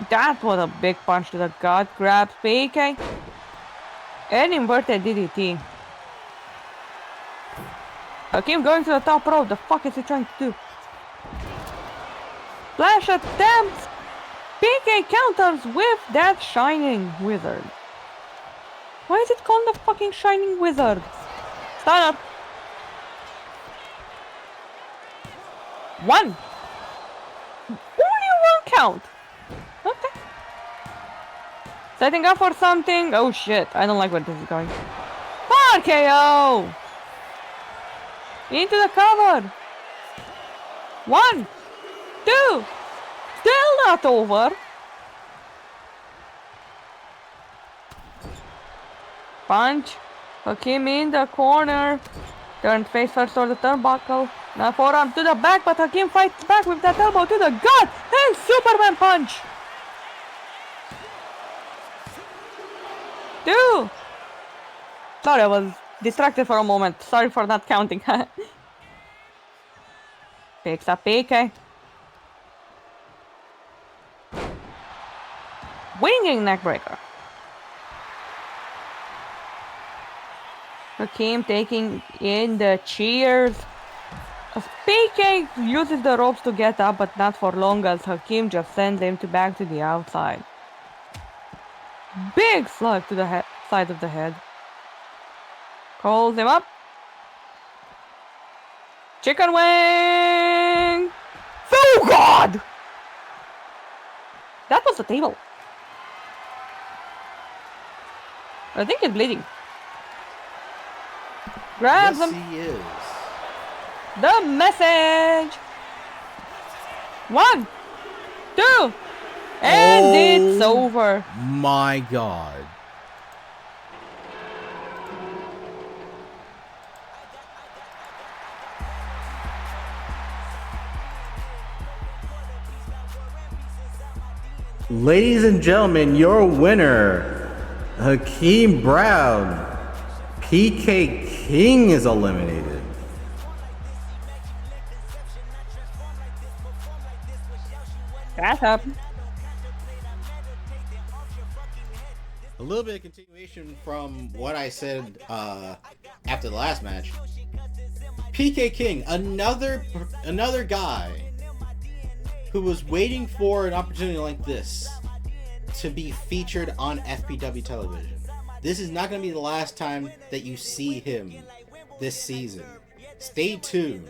Speaker 5: That was a big punch to the gut. Grabs PK. And inverted DDT. Hakeem going to the top rope. The fuck is he trying to do? Flash attempts. PK counters with that Shining Wizard. Why is it called the fucking Shining Wizard? Stunner. 1. Only 1 count. Okay. Setting up for something. Oh shit, I don't like where this is going. RKO! Into the cover. 1, 2. Still not over. Punch. Hakim in the corner. Turned face first toward the turnbuckle. Now forearm to the back, but Hakim fights back with that elbow to the gut and Superman punch. 2. Sorry, I was distracted for a moment. Sorry for not counting. Picks up PK. Winging neckbreaker. Hakim taking in the cheers. As PK uses the ropes to get up, but not for long, as Hakim just sends him back to the outside. Big slug to the side of the head. Calls him up. Chicken wing! Oh god! That was the table. I think he's bleeding. Grabs him.
Speaker 4: Yes, he is.
Speaker 5: The message. 1, 2, and it's over.
Speaker 4: My god. Ladies and gentlemen, your winner, Hakeem Brown. PK King is eliminated.
Speaker 5: That's up.
Speaker 4: A little bit of continuation from what I said after the last match. PK King, another guy who was waiting for an opportunity like this to be featured on FPW television. This is not going to be the last time that you see him this season. Stay tuned.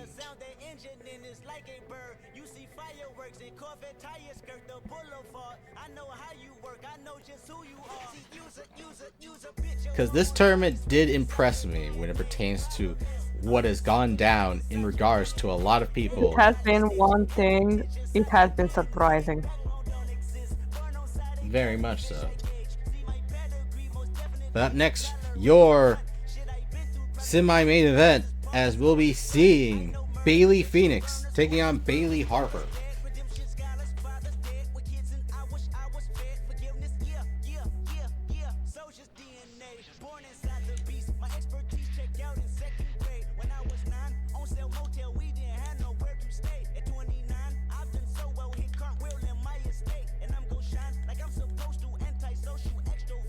Speaker 4: Because this tournament did impress me when it pertains to what has gone down in regards to a lot of people.
Speaker 5: It has been one thing. It has been surprising.
Speaker 4: Very much so. But up next, your semi-main event, as we'll be seeing Bailey Phoenix taking on Bailey Harper.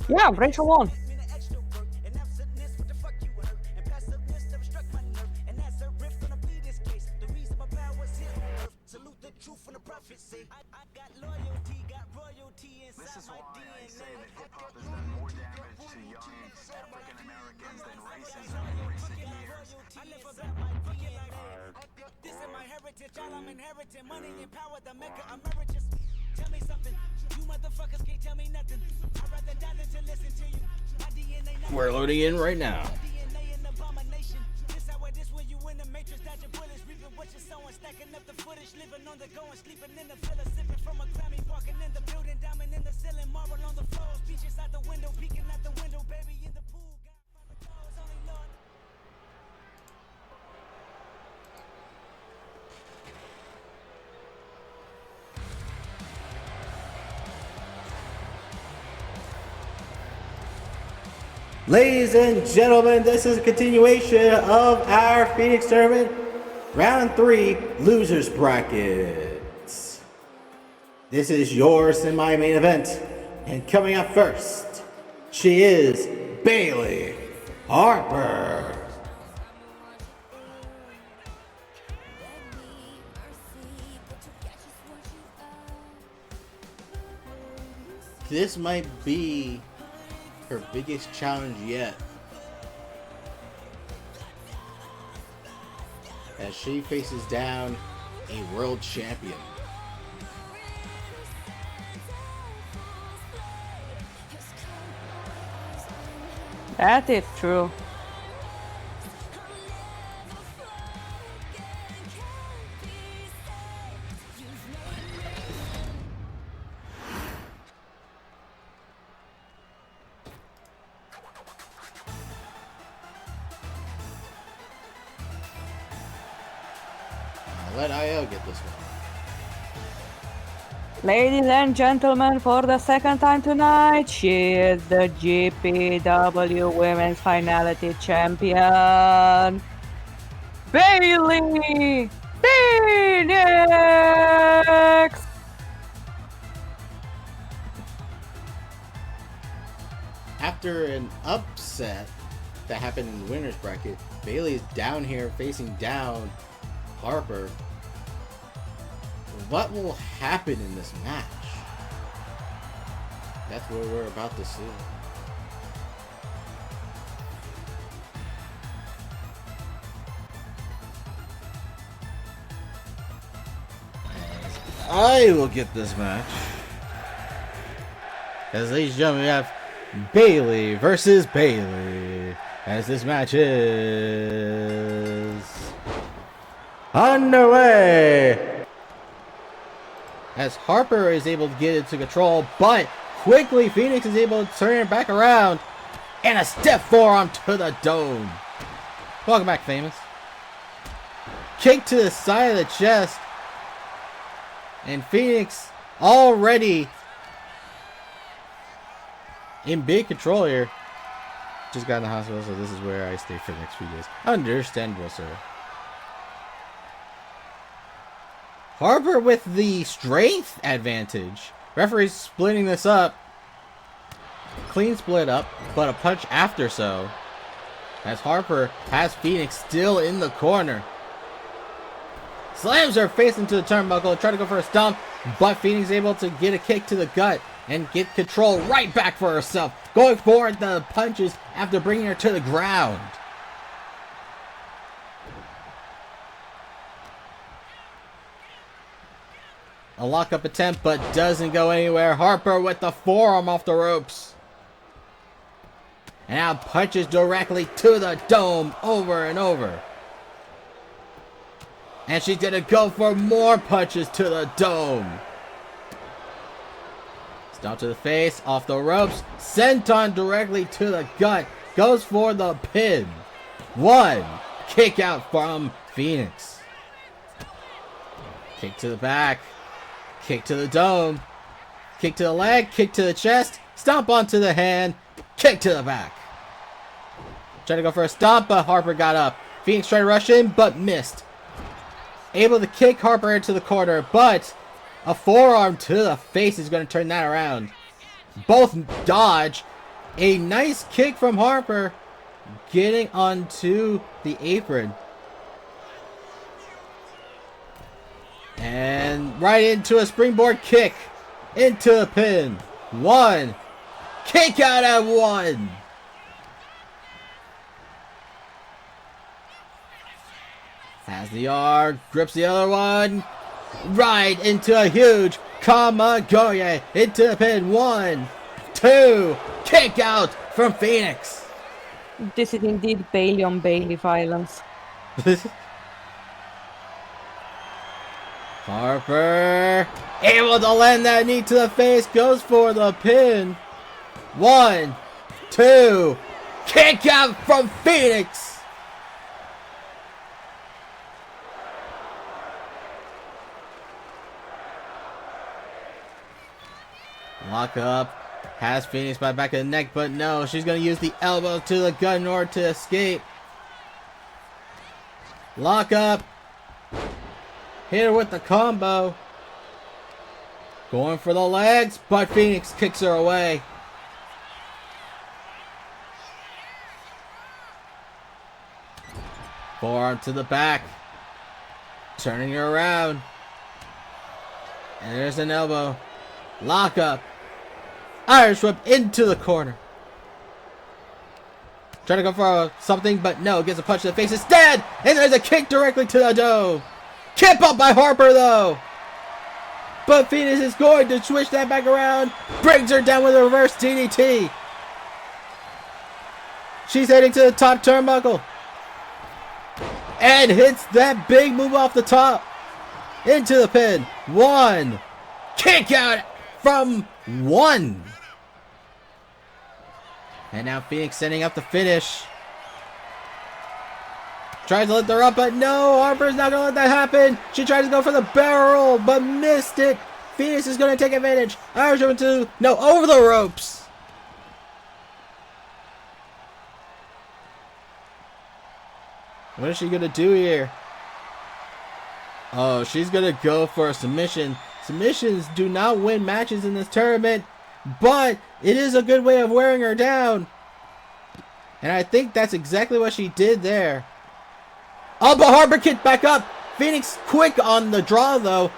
Speaker 5: Yeah, Rachel won. We're loading in right now. Ladies and gentlemen, this is a continuation of our Phoenix tournament, round 3, losers brackets. This is your semi-main event, and coming up first, she is Bailey Harper. This might be her biggest challenge yet.
Speaker 4: as she faces down a world champion.
Speaker 5: That is true.
Speaker 4: Let IO get this one.
Speaker 5: Ladies and gentlemen, for the second time tonight, she is the GPW Women's Finality Champion, Bailey Phoenix!
Speaker 4: After an upset that happened in the winner's bracket, Bailey's down here facing down Harper. What will happen in this match? That's what we're about to see. I will get this match. As ladies and gentlemen, we have Bailey versus Bailey. As this match is underway. As Harper is able to get it to control, but quickly Phoenix is able to turn it back around. And a step forearm to the dome. Welcome back, Famous. Kick to the side of the chest. And Phoenix already in big control here. Just got in the hospital, so this is where I stay for the next few days. Understandable, sir. Harper with the strength advantage. Referee's splitting this up. Clean split up, but a punch after so. As Harper has Phoenix still in the corner. Slams her face into the turnbuckle, try to go for a stomp, but Phoenix able to get a kick to the gut and get control right back for herself. Going for the punches after bringing her to the ground. A lockup attempt, but doesn't go anywhere. Harper with the forearm off the ropes. And now punches directly to the dome over and over. And she's going to go for more punches to the dome. Stomp to the face, off the ropes. Senton directly to the gut. Goes for the pin. One. Kick out from Phoenix. Kick to the back. Kick to the dome. Kick to the leg. Kick to the chest. Stomp onto the hand. Kick to the back. Trying to go for a stomp, but Harper got up. Phoenix tried to rush in, but missed. Able to kick Harper into the corner, but a forearm to the face is going to turn that around. Both dodge. A nice kick from Harper. Getting onto the apron. And right into a springboard kick. Into the pin. One. Kick out at one. Has the R. Grips the other one. Right into a huge Kamagoye. Into the pin. One. Two. Kick out from Phoenix.
Speaker 5: This is indeed Bailey on Bailey violence.
Speaker 4: Harper able to land that knee to the face, goes for the pin. One, two, kick out from Phoenix. Lock up, has Phoenix by back of the neck, but no, she's going to use the elbow to the gut in order to escape. Lock up. Hit her with the combo. Going for the legs, but Phoenix kicks her away. Forearm to the back. Turning her around. And there's an elbow. Lock up. Irish whip into the corner. Trying to go for something, but no, gets a punch to the face instead! And there's a kick directly to the dome! Kept up by Harper, though! But Phoenix is going to switch that back around, brings her down with a reverse DDT. She's heading to the top turnbuckle. And hits that big move off the top. Into the pin. 1. Kick out from 1. And now Phoenix setting up the finish. Tries to lift her up, but no, Harper's not going to let that happen. She tries to go for the barrel, but missed it. Phoenix is going to take advantage. Irish over to, no, over the ropes. What is she going to do here? Oh, she's going to go for a submission. Submissions do not win matches in this tournament, but it is a good way of wearing her down. And I think that's exactly what she did there. Oh, but Harper kicked back up. Phoenix quick on the draw, though.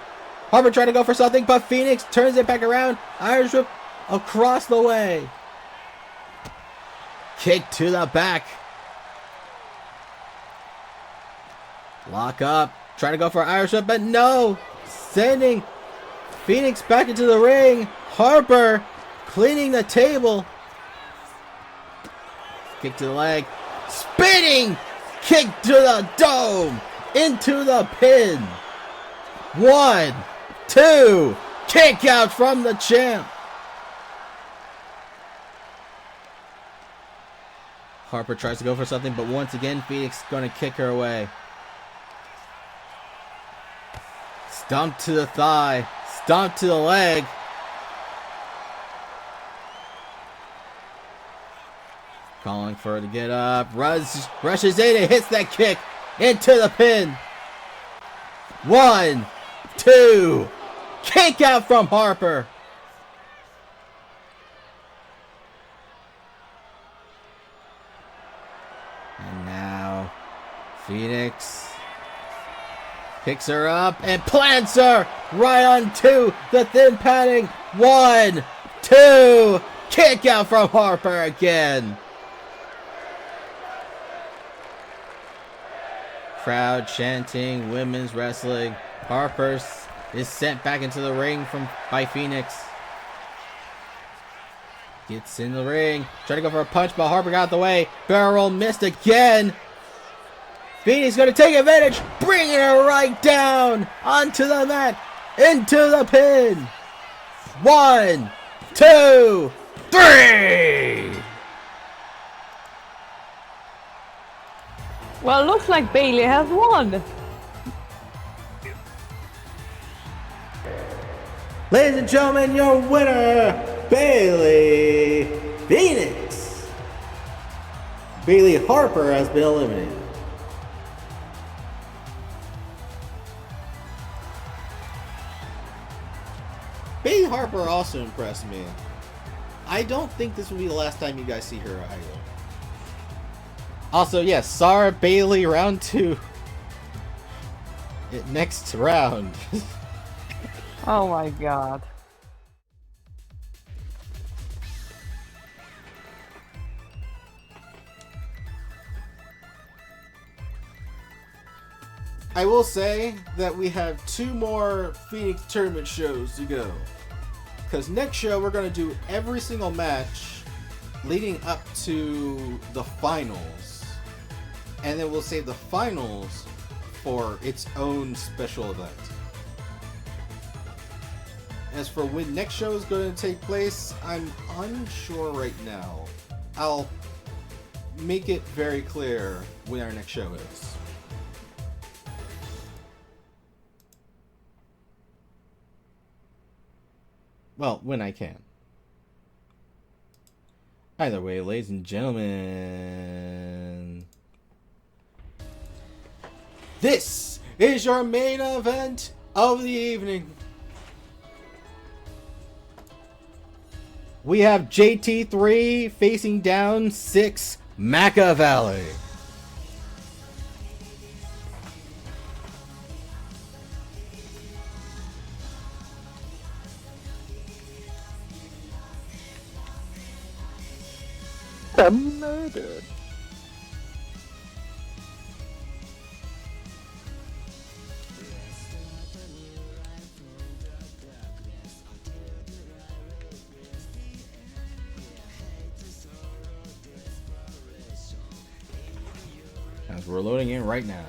Speaker 4: Harper tried to go for something, but Phoenix turns it back around. Irish whip across the way. Kick to the back. Lock up. Trying to go for Irish whip, but no. Sending Phoenix back into the ring. Harper cleaning the table. Kick to the leg. Spinning kick to the dome. Into the pin. 1, 2. Kick out from the champ. Harper tries to go for something, but once again, Phoenix going to kick her away. Stomp to the thigh. Stomp to the leg. Calling for her to get up. Rushes in and hits that kick into the pin. 1, 2. Kick out from Harper. And now Phoenix picks her up and plants her right onto the thin padding. 1, 2. Kick out from Harper again. Crowd chanting women's wrestling. Harper is sent back into the ring by Phoenix. Gets in the ring. Trying to go for a punch, but Harper got out the way. Barrel roll missed again. Phoenix going to take advantage. Bringing her right down onto the mat. Into the pin. 1, 2, 3.
Speaker 5: Well, looks like Bailey has won.
Speaker 4: Ladies and gentlemen, your winner, Bailey Phoenix. Bailey Harper has been eliminated. Bailey Harper also impressed me. I don't think this will be the last time you guys see her either. Also, yes, Sarah Bailey round 2. Next round.
Speaker 5: Oh my god.
Speaker 4: I will say that we have 2 more Phoenix tournament shows to go. Because next show we're going to do every single match leading up to the finals. And then we'll save the finals for its own special event. As for when next show is going to take place, I'm unsure right now. I'll make it very clear when our next show is. Well, when I can. Either way, ladies and gentlemen, this is your main event of the evening. We have JT3 facing down 6 Machiavelli.
Speaker 15: I'm murdered.
Speaker 4: As we're loading in right now.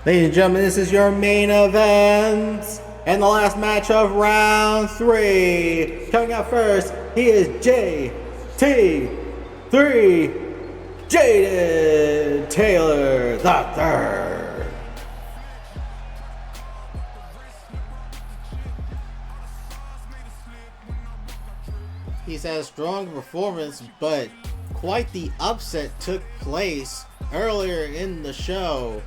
Speaker 4: Ladies and gentlemen, this is your main event and the last match of round 3. Coming up first, he is JT3 Jaden Taylor III. He's had a strong performance, but quite the upset took place earlier in the show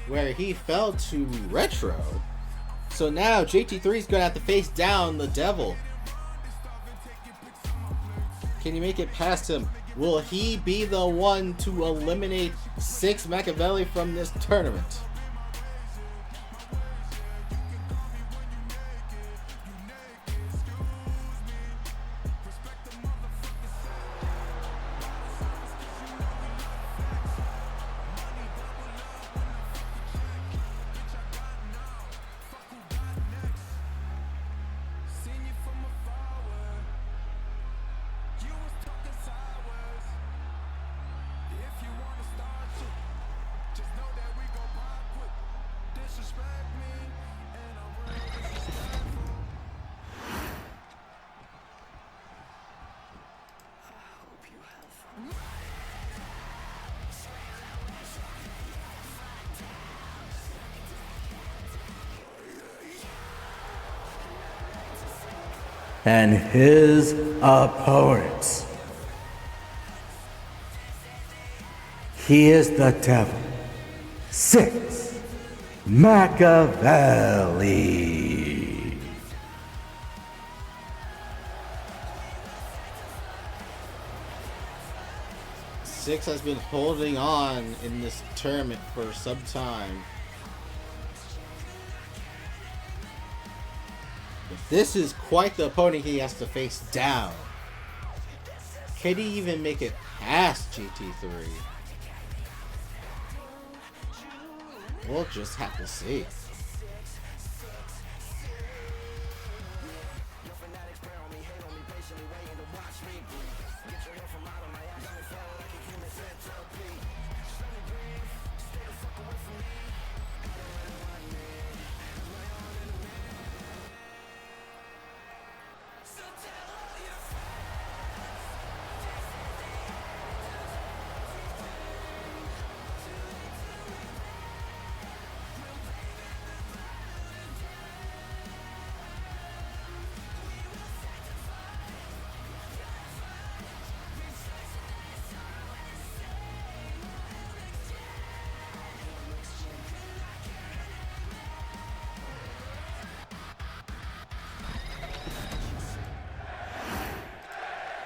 Speaker 4: where he fell to Retro. So now JT3 is going to have to face down the Devil. Can you make it past him? Will he be the one to eliminate Six Machiavelli from this tournament? And his opponent. He is the Devil, Six Machiavelli. Six has been holding on in this tournament for some time. This is quite the opponent he has to face down. Can he even make it past GT3? We'll just have to see.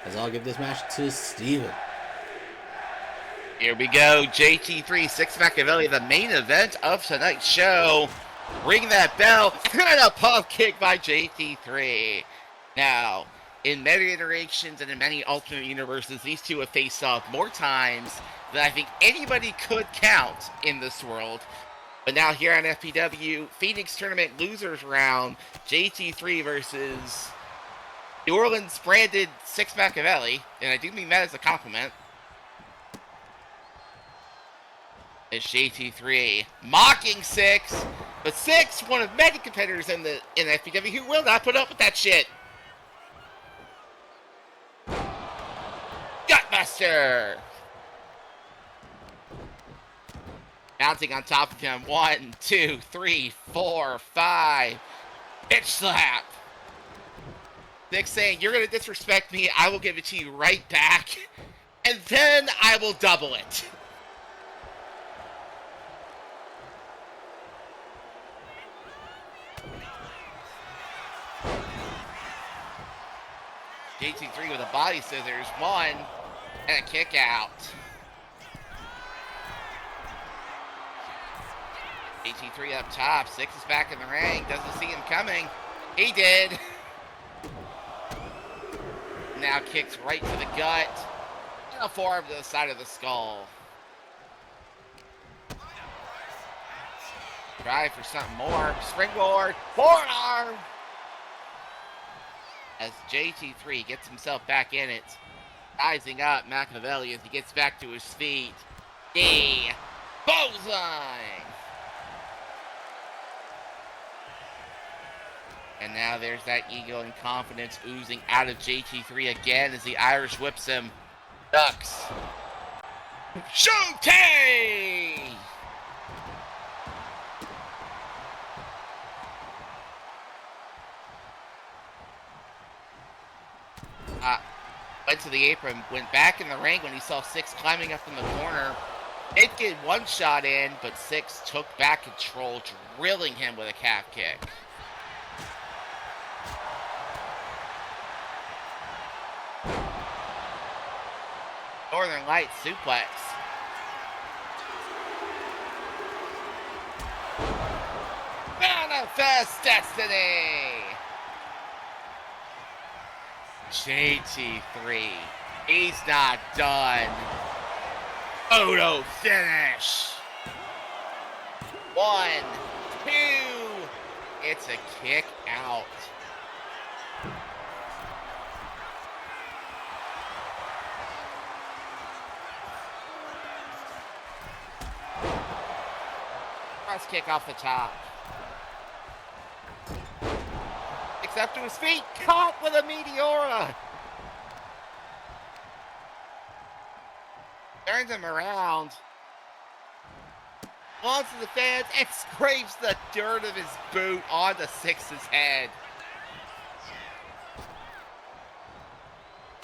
Speaker 4: As I'll give this match to Steven.
Speaker 7: Here we go, JT3, Six Machiavelli, the main event of tonight's show. Ring that bell, and a pump kick by JT3. Now, in many iterations and in many alternate universes, these two have faced off more times than I think anybody could count in this world. But now here on FPW, Phoenix Tournament Losers Round, JT3 versus New Orleans branded Six Machiavelli, and I do mean that as a compliment. It's JT3 mocking Six, but Six, one of many competitors in FPW who will not put up with that shit. Gutbuster! Mounting on top of him. 1, 2, 3, 4, 5. Bitch slap. Six saying, you're going to disrespect me, I will give it to you right back, and then I will double it. JT3 with a body scissors, 1, and a kick out. AT3 up top. Six is back in the ring. Doesn't see him coming. He did. Now kicks right to the gut. And a forearm to the side of the skull. Try for something more. Springboard. Forearm. As JT3 gets himself back in it. Rising up Machiavelli as he gets back to his feet. D. Bullseye. And now there's that ego and confidence oozing out of JT3 again as the Irish whips him. Ducks. Shote! Went to the apron, went back in the ring when he saw Six climbing up in the corner. Did get one shot in, but Six took back control, drilling him with a calf kick. Northern Lights suplex. Manifest Destiny! JT3. He's not done. Photo finish. 1, 2. It's a kick out. Cross kick off the top. Up to his feet, caught with a Meteora. Turns him around. Launches the fans and scrapes the dirt of his boot onto Six's head.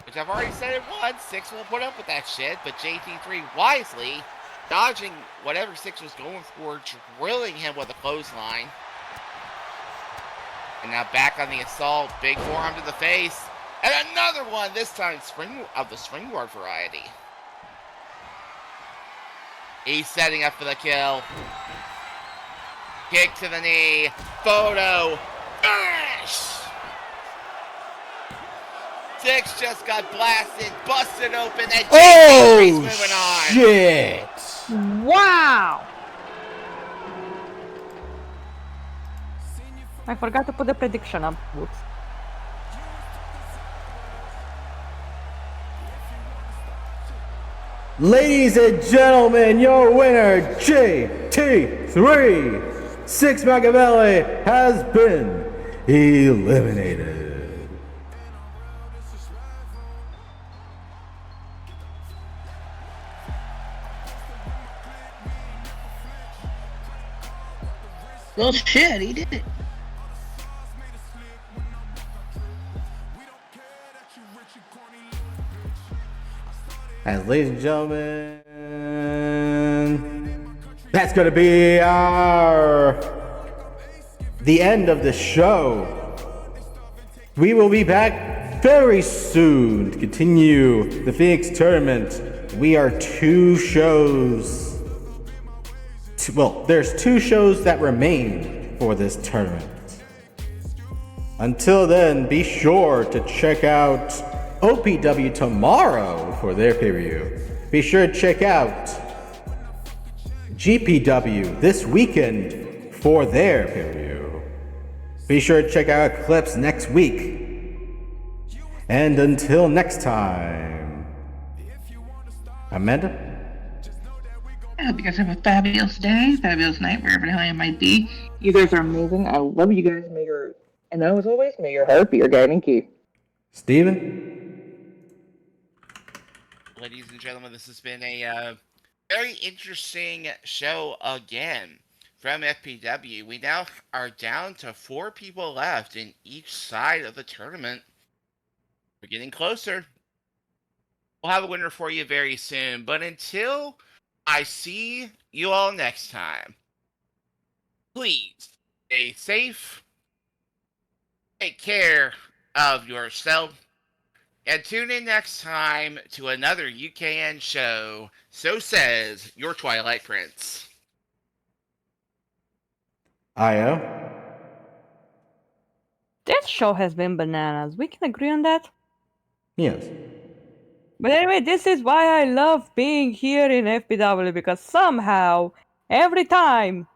Speaker 7: Which I've already said it once, Six won't put up with that shit, but JT3 wisely dodging whatever Six was going for, drilling him with a clothesline. And now back on the assault. Big forearm to the face. And another one, this time of the springboard variety. He's setting up for the kill. Kick to the knee. Photo. Finish! Six just got blasted, busted open, and JT3's moving on.
Speaker 4: Shit!
Speaker 5: Wow! I forgot to put the prediction up. Whoops.
Speaker 4: Ladies and gentlemen, your winner, JT3. Six Machiavelli has been eliminated.
Speaker 15: Well, shit, he did it.
Speaker 4: And ladies and gentlemen, that's going to be the end of the show. We will be back very soon to continue the Phoenix Tournament. We are two shows. Well, there's two shows that remain for this tournament. Until then, be sure to check out OPW tomorrow for their pay-per-view. Be sure to check out GPW this weekend for their pay-per-view. Be sure to check out Eclipse next week. And until next time, Amanda?
Speaker 15: I hope you guys have a fabulous day, fabulous night, wherever the hell you might be. You guys are amazing. I love you guys. And as always, may your heart be your guiding key.
Speaker 4: Steven?
Speaker 7: Ladies and gentlemen, this has been a very interesting show again from FPW. We now are down to 4 people left in each side of the tournament. We're getting closer. We'll have a winner for you very soon. But until I see you all next time, please stay safe, take care of yourself, and tune in next time to another UKN show. So says your Twilight Prince.
Speaker 4: Io?
Speaker 5: This show has been bananas. We can agree on that?
Speaker 4: Yes.
Speaker 5: But anyway, this is why I love being here in FPW, because somehow, every time,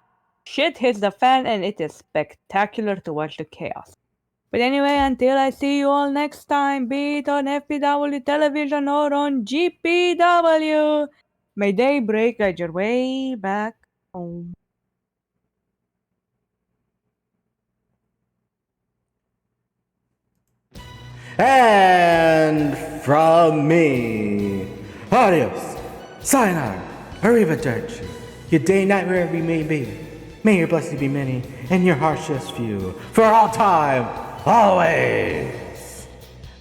Speaker 5: shit hits the fan and it is spectacular to watch the chaos. But anyway, until I see you all next time, be it on FPW television or on GPW, may day break right your way back home.
Speaker 4: And from me, adios, sayonara, arrivederci. Your day, night, wherever you may be. May your blessings be many and your hardships few. For all time, always.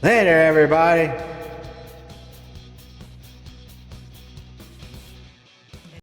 Speaker 4: Later, everybody.